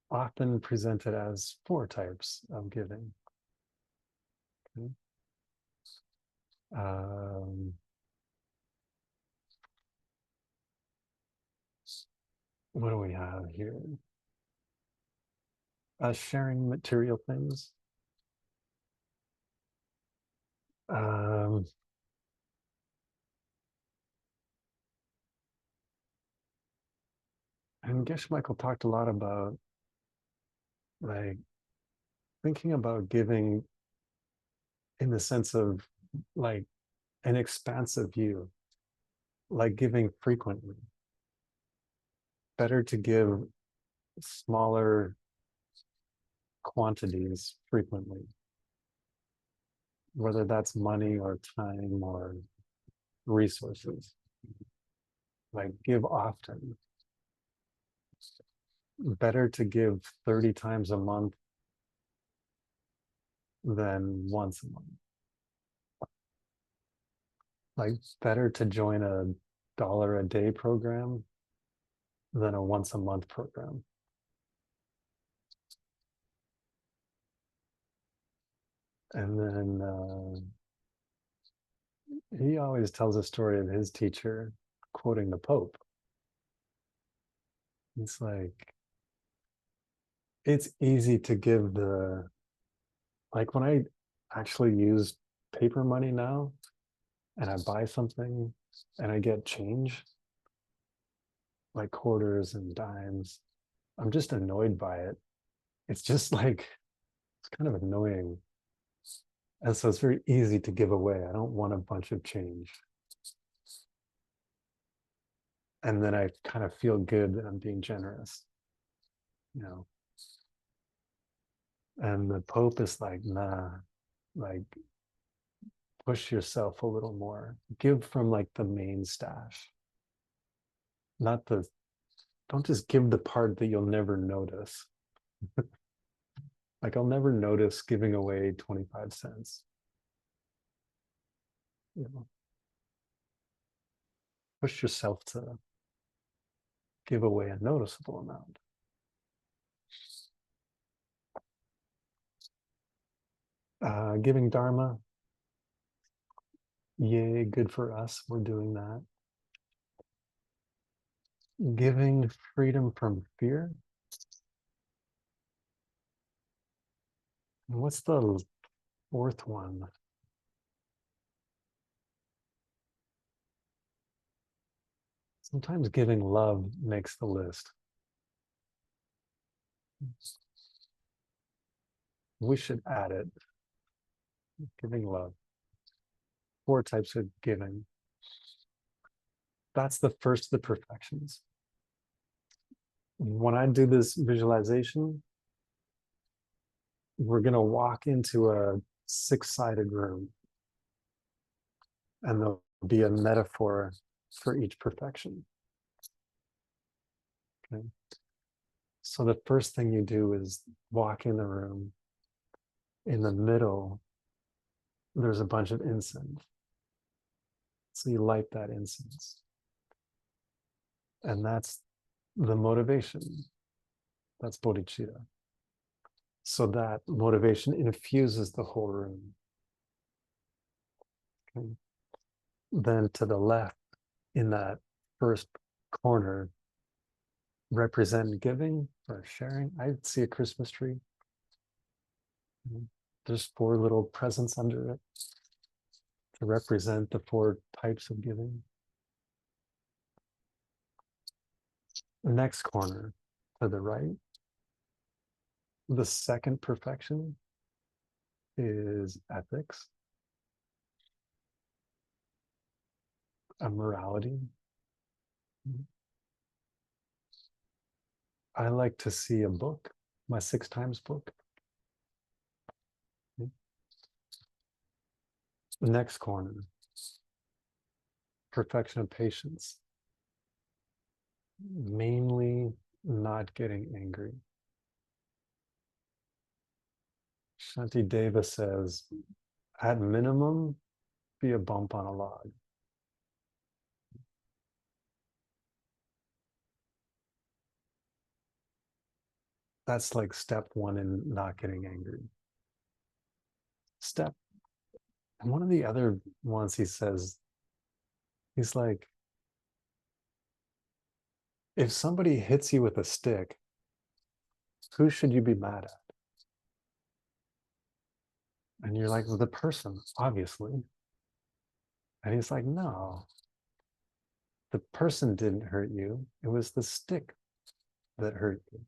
often presented as 4 types of giving. Okay. What do we have here? Sharing material things. And Geshe Michael talked a lot about, like, thinking about giving in the sense of, like, an expansive view, like giving frequently. Better to give smaller quantities frequently, whether that's money or time or resources. Like, give often. Better to give 30 times a month than once a month. Like, better to join a $1 a day program than a once a month program. And then he always tells a story of his teacher quoting the Pope. It's like, it's easy to give the, like, when I actually use paper money now and I buy something and I get change, like quarters and dimes, I'm just annoyed by it. It's just like, it's kind of annoying. And so it's very easy to give away. I don't want a bunch of change. And then I kind of feel good that I'm being generous, you know. And the Pope is like, nah, like, push yourself a little more. Give from, like, the main stash. Not the, don't just give the part that you'll never notice. Like, I'll never notice giving away 25 cents. You know, push yourself to give away a noticeable amount. Giving Dharma, yay, good for us. We're doing that. Giving freedom from fear. And what's the 4th one? Sometimes giving love makes the list. We should add it. Giving love. 4 types of giving. That's the first of the perfections. When I do this visualization, we're going to walk into a 6-sided room, and there'll be a metaphor for each perfection. Okay. So the first thing you do is walk in the room. In the middle, there's a bunch of incense. So you light that incense. And that's the motivation. That's bodhicitta. So that motivation infuses the whole room. Okay. Then to the left, in that first corner, represent giving or sharing. I see a Christmas tree. There's 4 little presents under it to represent the 4 types of giving. The next corner to the right, the second perfection is ethics, a morality. I like to see a book, my 6 times book. The next corner, perfection of patience, mainly not getting angry. Shantideva says, at minimum, be a bump on a log. That's like step 1 in not getting angry. And one of the other ones he says, he's like, if somebody hits you with a stick, who should you be mad at? And you're like, well, the person, obviously. And he's like, no, the person didn't hurt you. It was the stick that hurt you.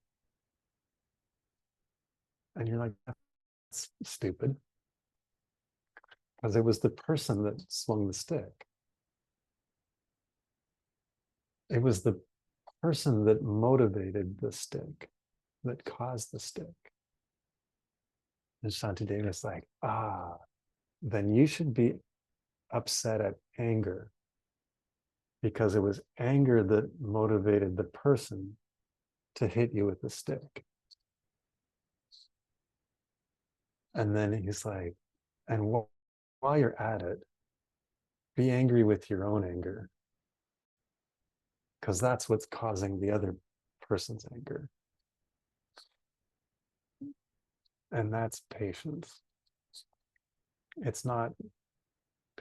And you're like, that's stupid. Because it was the person that swung the stick. It was the person that motivated the stick, that caused the stick. And Shantideva is like, then you should be upset at anger, because it was anger that motivated the person to hit you with the stick. And then he's like, and while you're at it, be angry with your own anger, because that's what's causing the other person's anger. And that's patience. It's not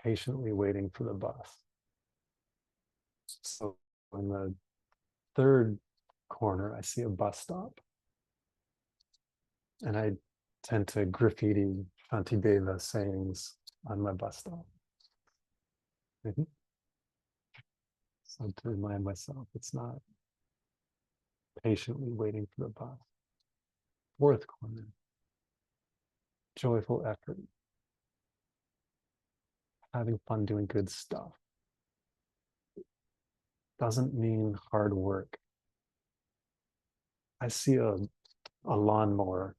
patiently waiting for the bus. So in the third corner, I see a bus stop. And I tend to graffiti Shantideva sayings on my bus stop. So to remind myself, it's not patiently waiting for the bus. Fourth corner, joyful effort. Having fun doing good stuff. Doesn't mean hard work. I see a lawnmower.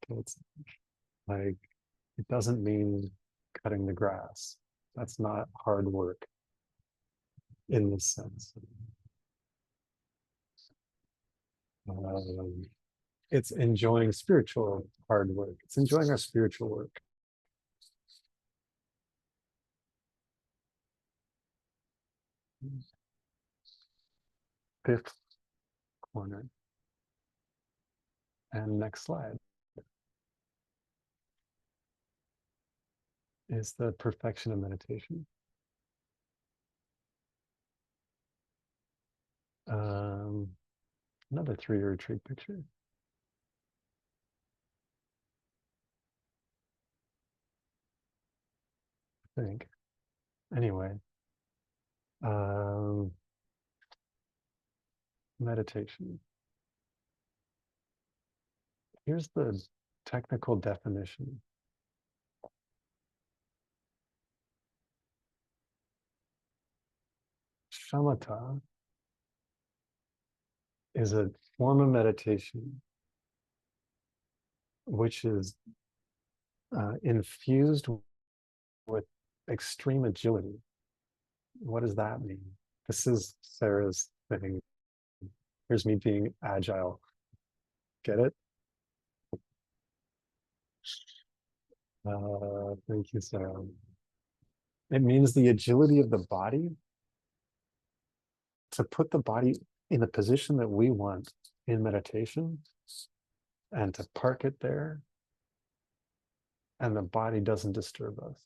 It's like, it doesn't mean cutting the grass. That's not hard work in this sense. It's enjoying spiritual hard work. It's enjoying our spiritual work. Fifth corner. And next slide is the perfection of meditation. Another 3-year retreat picture. I think. Anyway, meditation. Here's the technical definition. Shamatha is a form of meditation which is infused with extreme agility. What does that mean? This is Sarah's thing. Here's me being agile. Get it? Thank you, Sarah. It means the agility of the body to put the body in the position that we want in meditation and to park it there, and the body doesn't disturb us.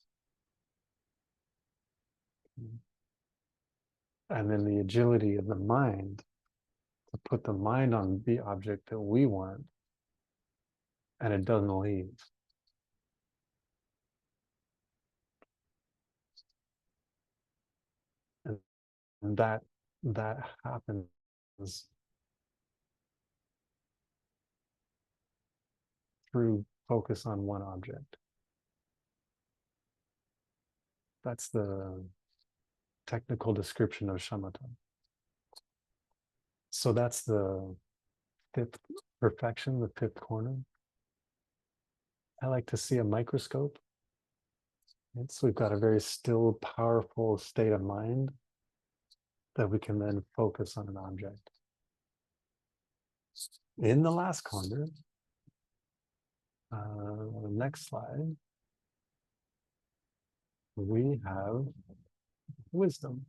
And then the agility of the mind to put the mind on the object that we want, and it doesn't leave. And that happens through focus on one object. That's the technical description of shamatha. So that's the fifth perfection, the fifth corner. I like to see a microscope. And so we've got a very still, powerful state of mind that we can then focus on an object. In the last corner, next slide, we have wisdom.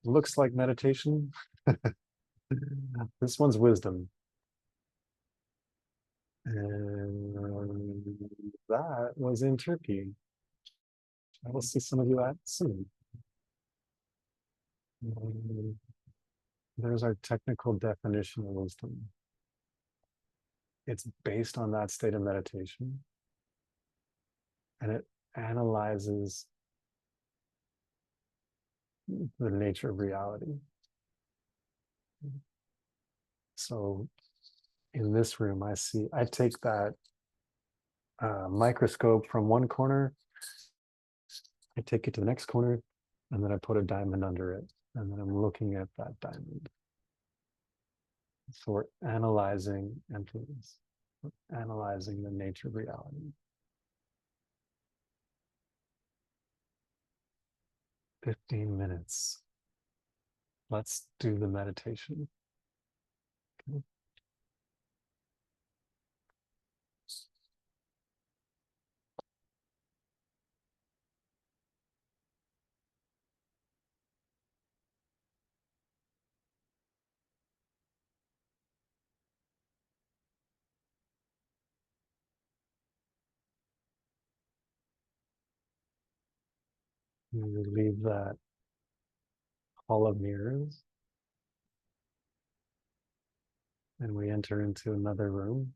Looks like meditation. This one's wisdom. And that was in Turkey. I will see some of you at soon. There's our technical definition of wisdom. It's based on that state of meditation, and it analyzes the nature of reality. So in this room, I take that microscope from one corner, I take it to the next corner, and then I put a diamond under it, and then I'm looking at that diamond. So we're analyzing emptiness, we're analyzing the nature of reality. 15 minutes. Let's do the meditation. Okay. We leave that hall of mirrors, and we enter into another room.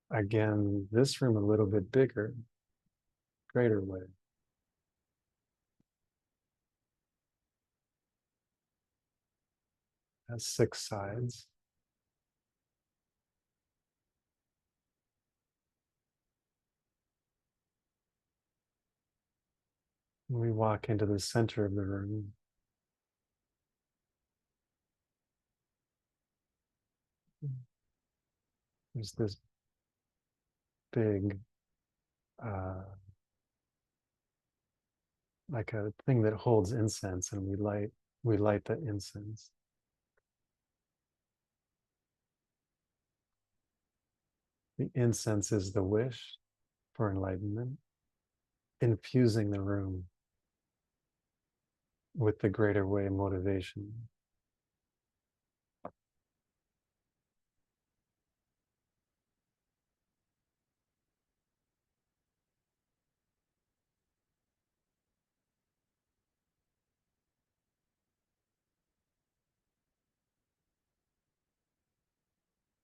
Again, this room a little bit bigger, greater way. Has 6 sides. We walk into the center of the room. There's this big, like a thing that holds incense, and we light the incense. The incense is the wish for enlightenment, infusing the room with the greater way motivation.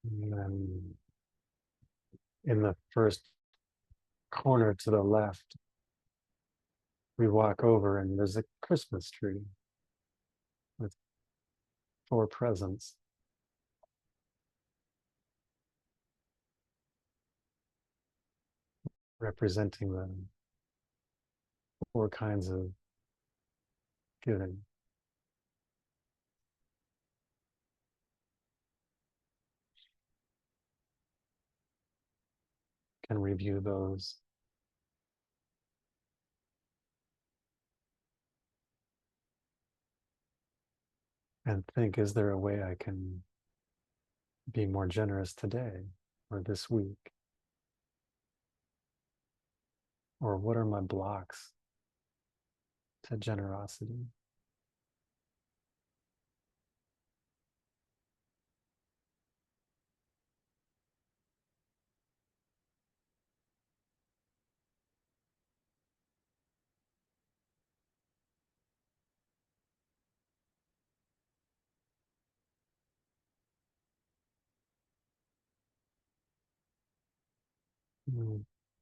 And then in the first corner to the left, we walk over and there's a Christmas tree. for presence. Representing the four kinds of giving. Can review those. And think, is there a way I can be more generous today or this week? Or what are my blocks to generosity?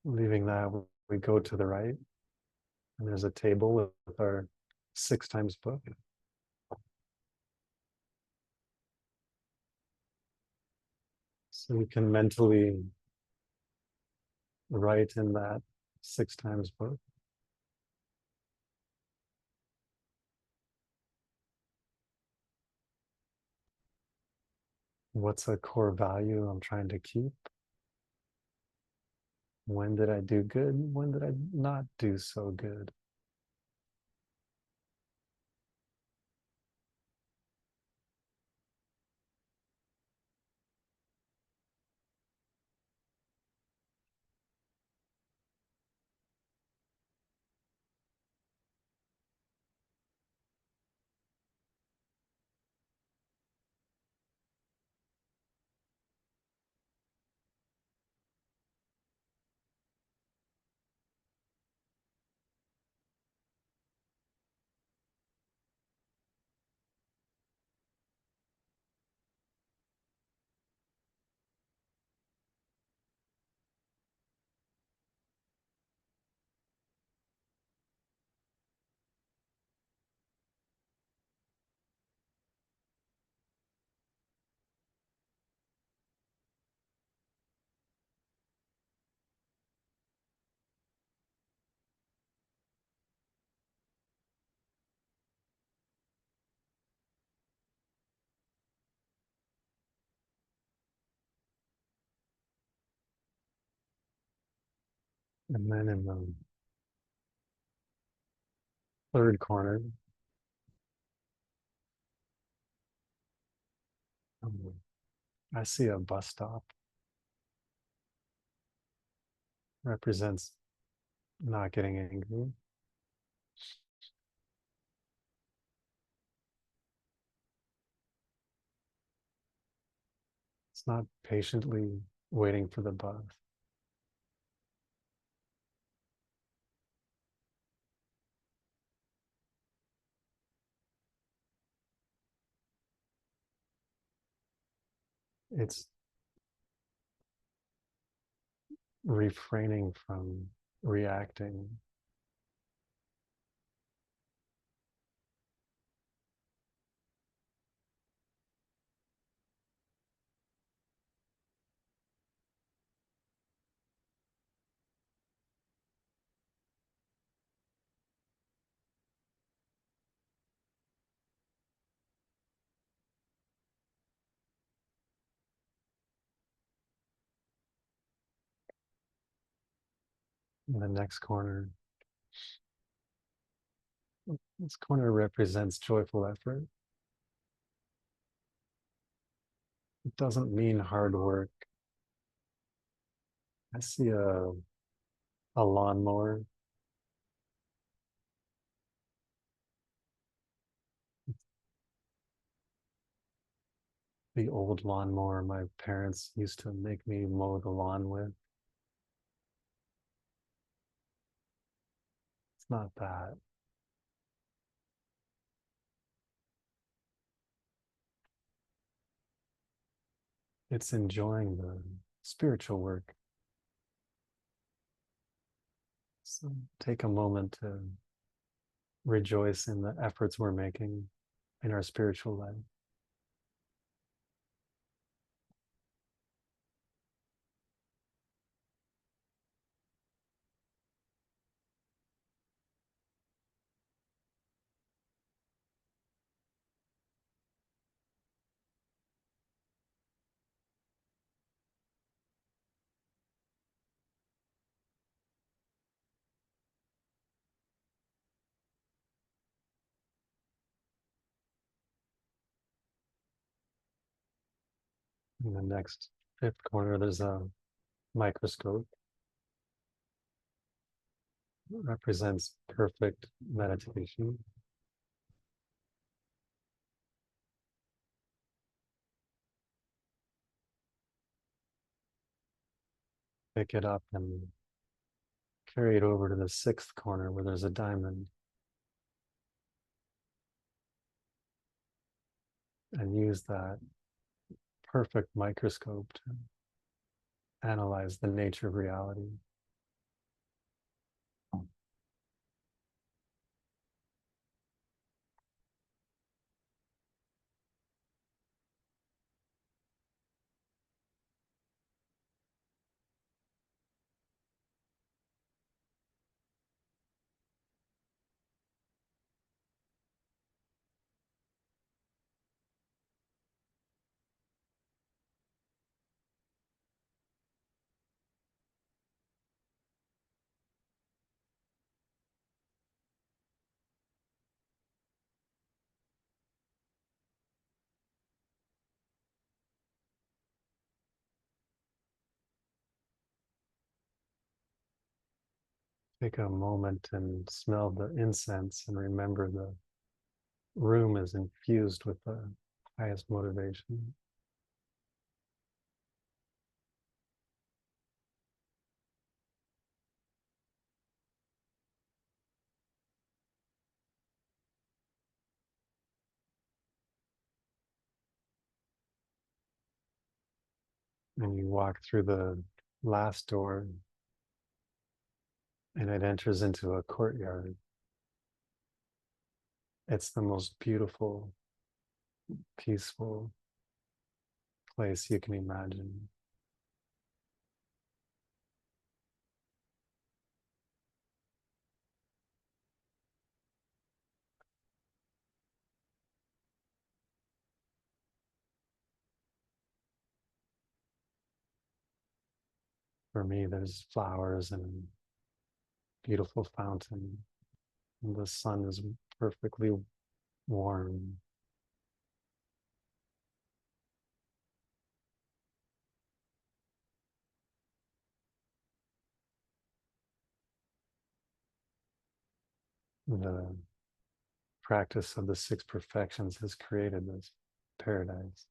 Leaving that, we go to the right, and there's a table with our 6 times book. So you can mentally write in that 6 times book. What's a core value I'm trying to keep? When did I do good? When did I not do so good? And then in the 3rd corner, I see a bus stop. Represents not getting angry. It's not patiently waiting for the bus. It's refraining from reacting. In the next corner, this corner represents joyful effort. It doesn't mean hard work. I see a lawnmower. The old lawnmower my parents used to make me mow the lawn with. It's not that. It's enjoying the spiritual work. So take a moment to rejoice in the efforts we're making in our spiritual life. In the next fifth corner, there's a microscope. It represents perfect meditation. Pick it up and carry it over to the sixth corner where there's a diamond, and use that perfect microscope to analyze the nature of reality. Take a moment and smell the incense and remember the room is infused with the highest motivation. And you walk through the last door, and it enters into a courtyard. It's the most beautiful, peaceful place you can imagine. For me, there's flowers and a beautiful fountain. And the sun is perfectly warm. The practice of the six perfections has created this paradise.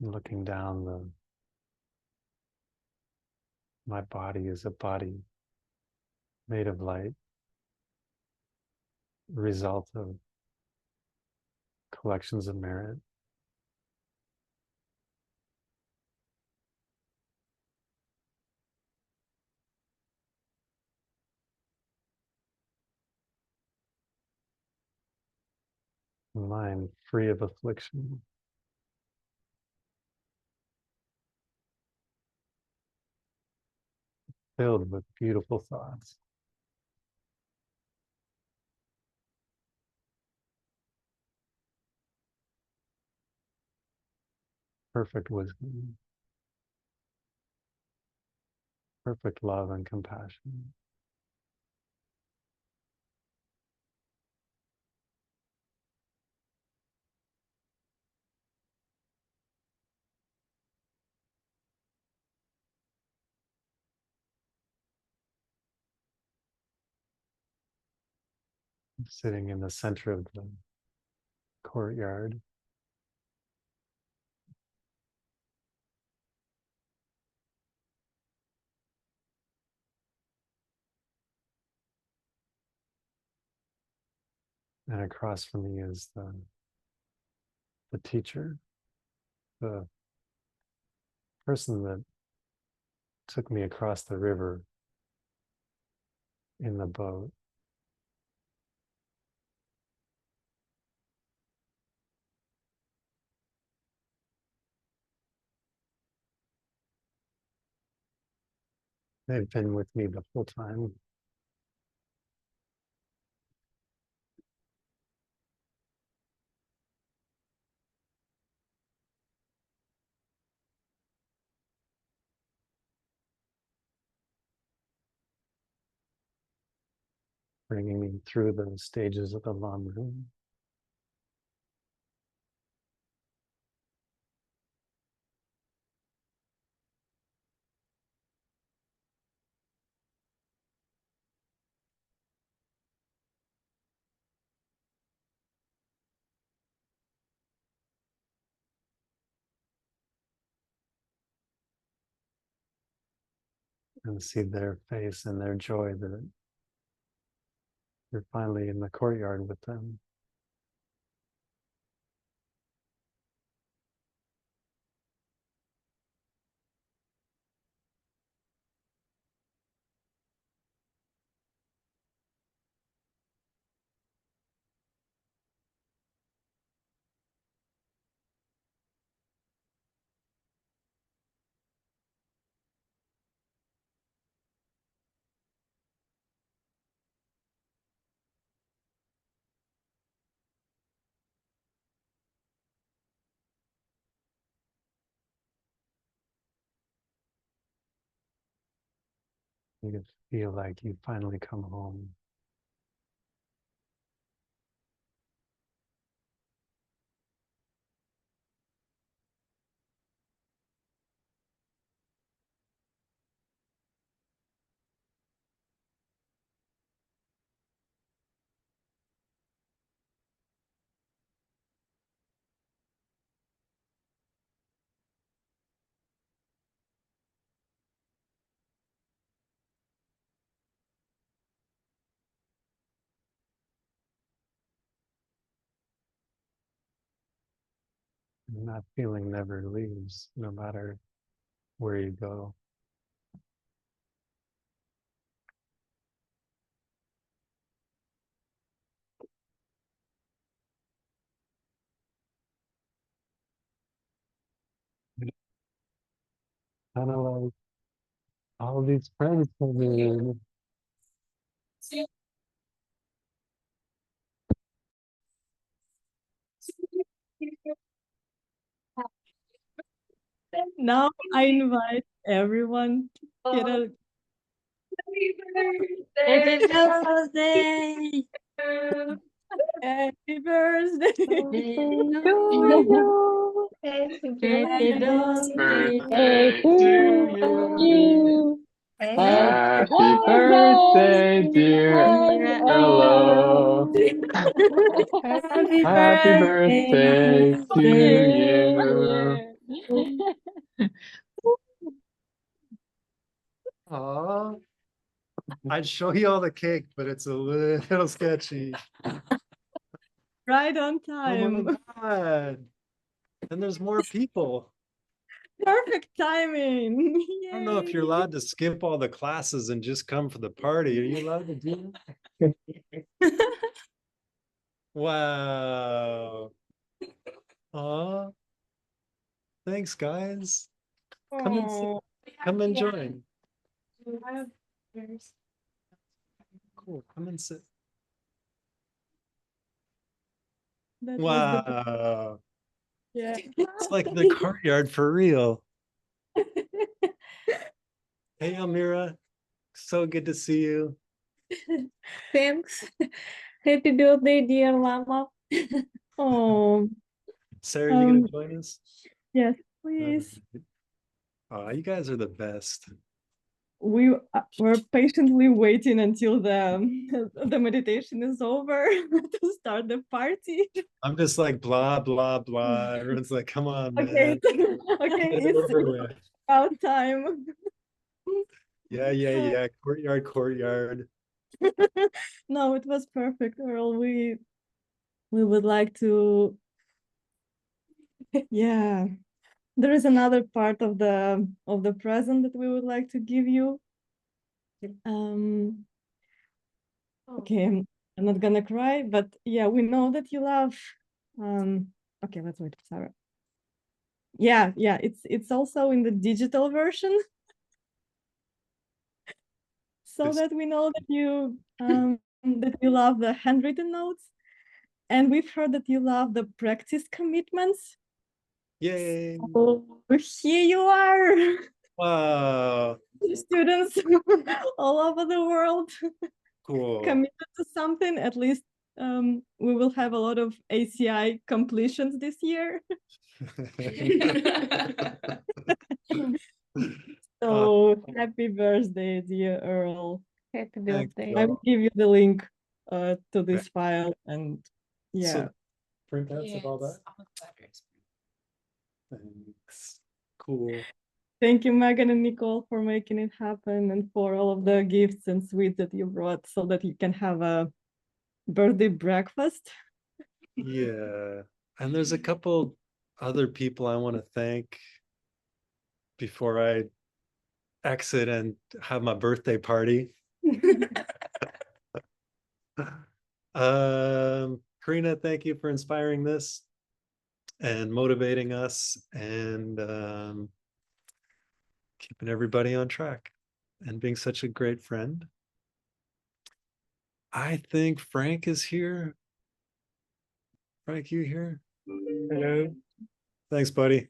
Looking down, my body is a body made of light, result of collections of merit. Mind free of affliction, filled with beautiful thoughts. Perfect wisdom, perfect love and compassion. Sitting in the center of the courtyard, and across from me is the teacher, the person that took me across the river in the boat. They've been with me the whole time. bringing me through the stages of the Lam room. And see their face and their joy that you're finally in the courtyard with them. You can feel like you finally come home. And that feeling never leaves, no matter where you go. Kind of like all these friends coming in. Now I invite everyone to get a Happy birthday! happy birthday. Happy birthday to you. Happy birthday, dear Earle. Happy birthday to you. Aw. I'd show you all the cake, but it's a little sketchy. Right on Oh my time. God. And there's more people. Perfect timing. I don't know if you're Yay. allowed to skip all the classes and just come for the party. Are you allowed to do that? Wow. Aw. Thanks, guys. Come and sit. Oh, Come and join. Cool. Come and sit. that was Wow. yeah. It's like the courtyard for real. Hey, Almira. So good to see you. Thanks. Happy birthday, dear Mama. Oh, Sarah, you gonna um, join us? yes, please. Oh, you guys are the best. We were patiently waiting until the meditation is over to start the party. I'm just like blah blah blah. Everyone's like, come on, Okay, man. okay, Get it over with. it's about time. Yeah. Courtyard. No, it was perfect, Earl. We would like to, yeah. There is another part of the present that we would like to give you. Okay, I'm not gonna cry, but yeah, we know that you love. Okay, let's wait for Sarah. Yeah, it's also in the digital version, so It's- that we know that you love the handwritten notes, and we've heard that you love the practice commitments. Yay. So here you are, Wow. students all over the world. Cool. committed to something, at least we will have a lot of ACI completions this year. So happy birthday, dear Earl. Happy Thank birthday. you. I will give you the link to this file, and yeah. So printouts of all that. Thanks. Cool. Thank you, Megan and Nicole, for making it happen and for all of the gifts and sweets that you brought so that you can have a birthday breakfast. Yeah. And there's a couple other people I want to thank before I exit and have my birthday party. Karina, thank you for inspiring this and motivating us and keeping everybody on track and being such a great friend. I think Frank is here. Frank, you here? Hello. Thanks, buddy.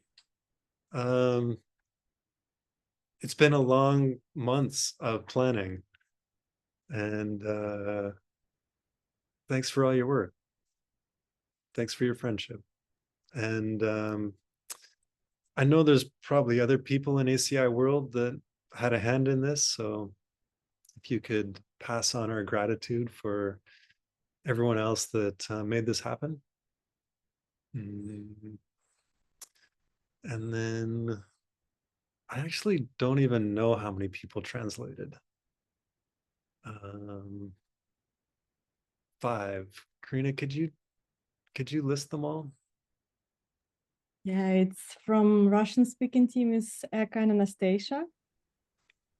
It's been a long months of planning, and thanks for all your work. Thanks for your friendship. And I know there's probably other people in ACI world that had a hand in this, so if you could pass on our gratitude for everyone else that made this happen. And then I actually don't even know how many people translated. 5. Karina, could you list them all? Yeah, it's from Russian-speaking team is Eka and Anastasia.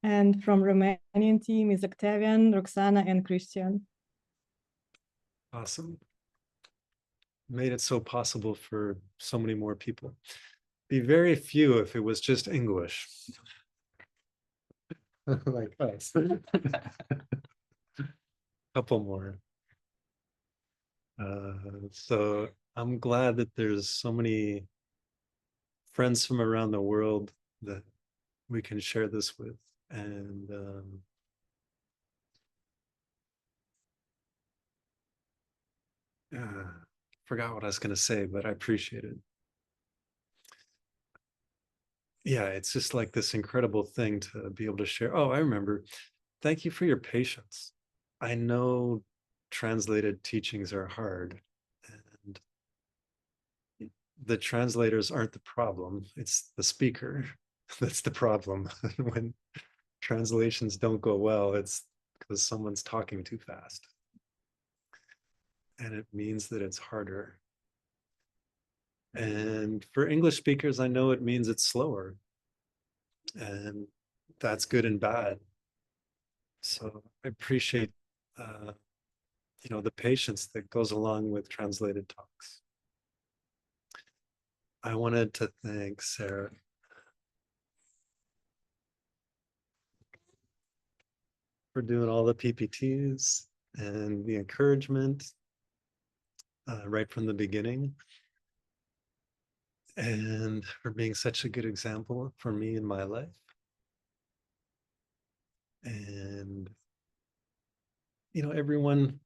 And from Romanian team is Octavian, Roxana, and Christian. Awesome. Made it so possible for so many more people. Be very few if it was just English. Like us. Couple more. So I'm glad that there's so many friends from around the world that we can share this with. And forgot what I was going to say, but I appreciate it. Yeah, it's just like this incredible thing to be able to share. Oh, I remember. Thank you for your patience. I know translated teachings are hard, and the translators aren't the problem. It's the speaker that's the problem. When translations don't go well, it's because someone's talking too fast. And it means that it's harder. And for English speakers, I know it means it's slower. And that's good and bad. So I appreciate the patience that goes along with translated talks. I wanted to thank Sarah for doing all the PPTs and the encouragement right from the beginning, and for being such a good example for me in my life. And everyone,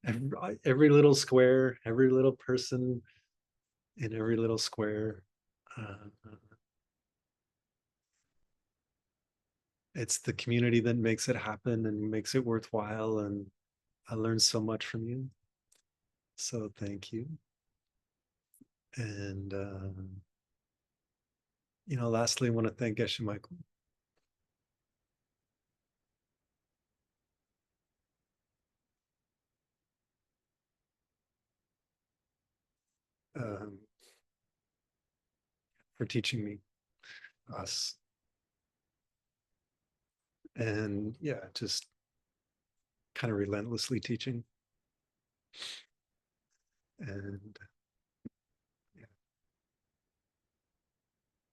every little square, every little person in every little square. It's the community that makes it happen and makes it worthwhile. And I learned so much from you. So thank you. And, lastly, I want to thank Geshe Michael. For teaching me, us. And yeah, just kind of relentlessly teaching. And yeah,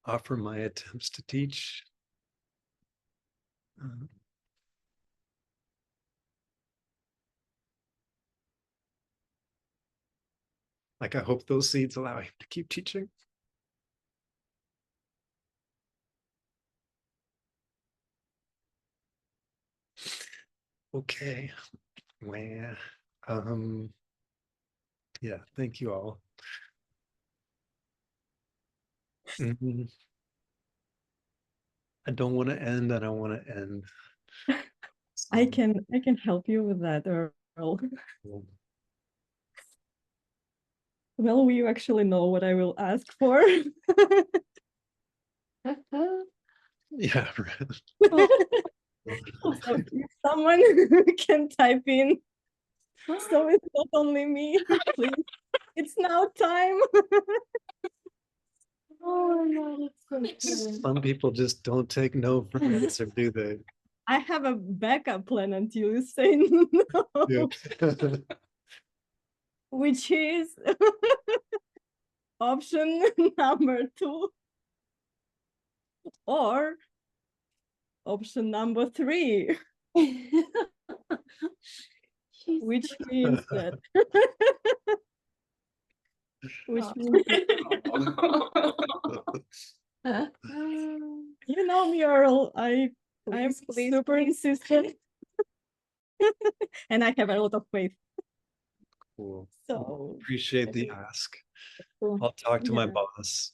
offer my attempts to teach. Like, I hope those seeds allow him to keep teaching. Okay. Well, yeah, thank you all. Mhm. I don't want to end. I don't want to end. I So, can help you with that, Earl. Well, we actually know what I will ask for. yeah, right. So if someone can type in, so it's not only me, please. It's now time. Oh no, that's so good. Some people just don't take no for an answer, do they? I have a backup plan until you say no, Yeah. which is option number 2 or option number 3, She's which means that which Oh. means that, you know me, Earl. I'm Please, please, super insistent, and I have a lot of faith. Cool. So Appreciate the ask. so, I'll talk to my yeah, boss.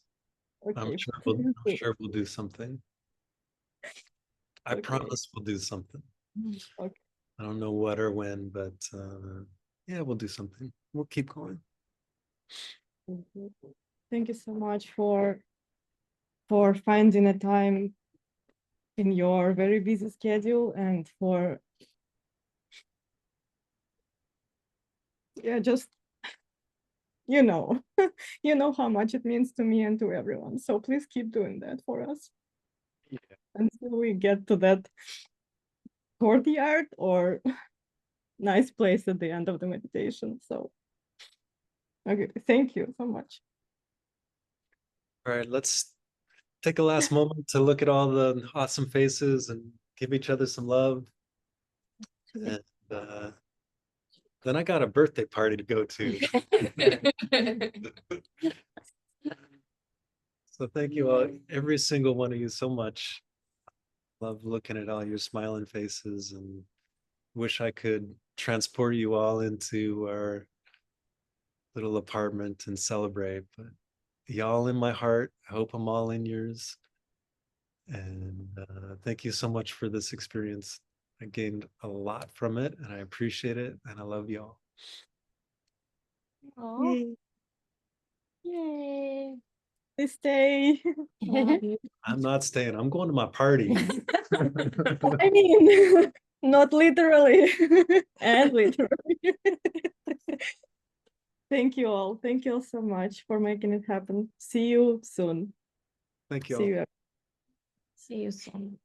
I'm okay. sure we'll do something. I Okay. promise we'll do something. Okay. I don't know what or when, but yeah, we'll do something. We'll keep going. Thank you so much for finding a time in your very busy schedule and for just you know you know how much it means to me and to everyone. So please keep doing that for us until we get to that courtyard or nice place at the end of the meditation. So okay, thank you so much. All right, let's take a last moment to look at all the awesome faces and give each other some love. And then I got a birthday party to go to. So thank you all, every single one of you so much. Love looking at all your smiling faces and wish I could transport you all into our little apartment and celebrate, but y'all in my heart. I hope I'm all in yours. And thank you so much for this experience. I gained a lot from it and I appreciate it. And I love y'all. Aw. Yay. Please stay. I'm not staying. I'm going to my party. I mean, not literally and literally. Thank you all. Thank you all so much for making it happen. See you soon. Thank you See all. you. See you soon.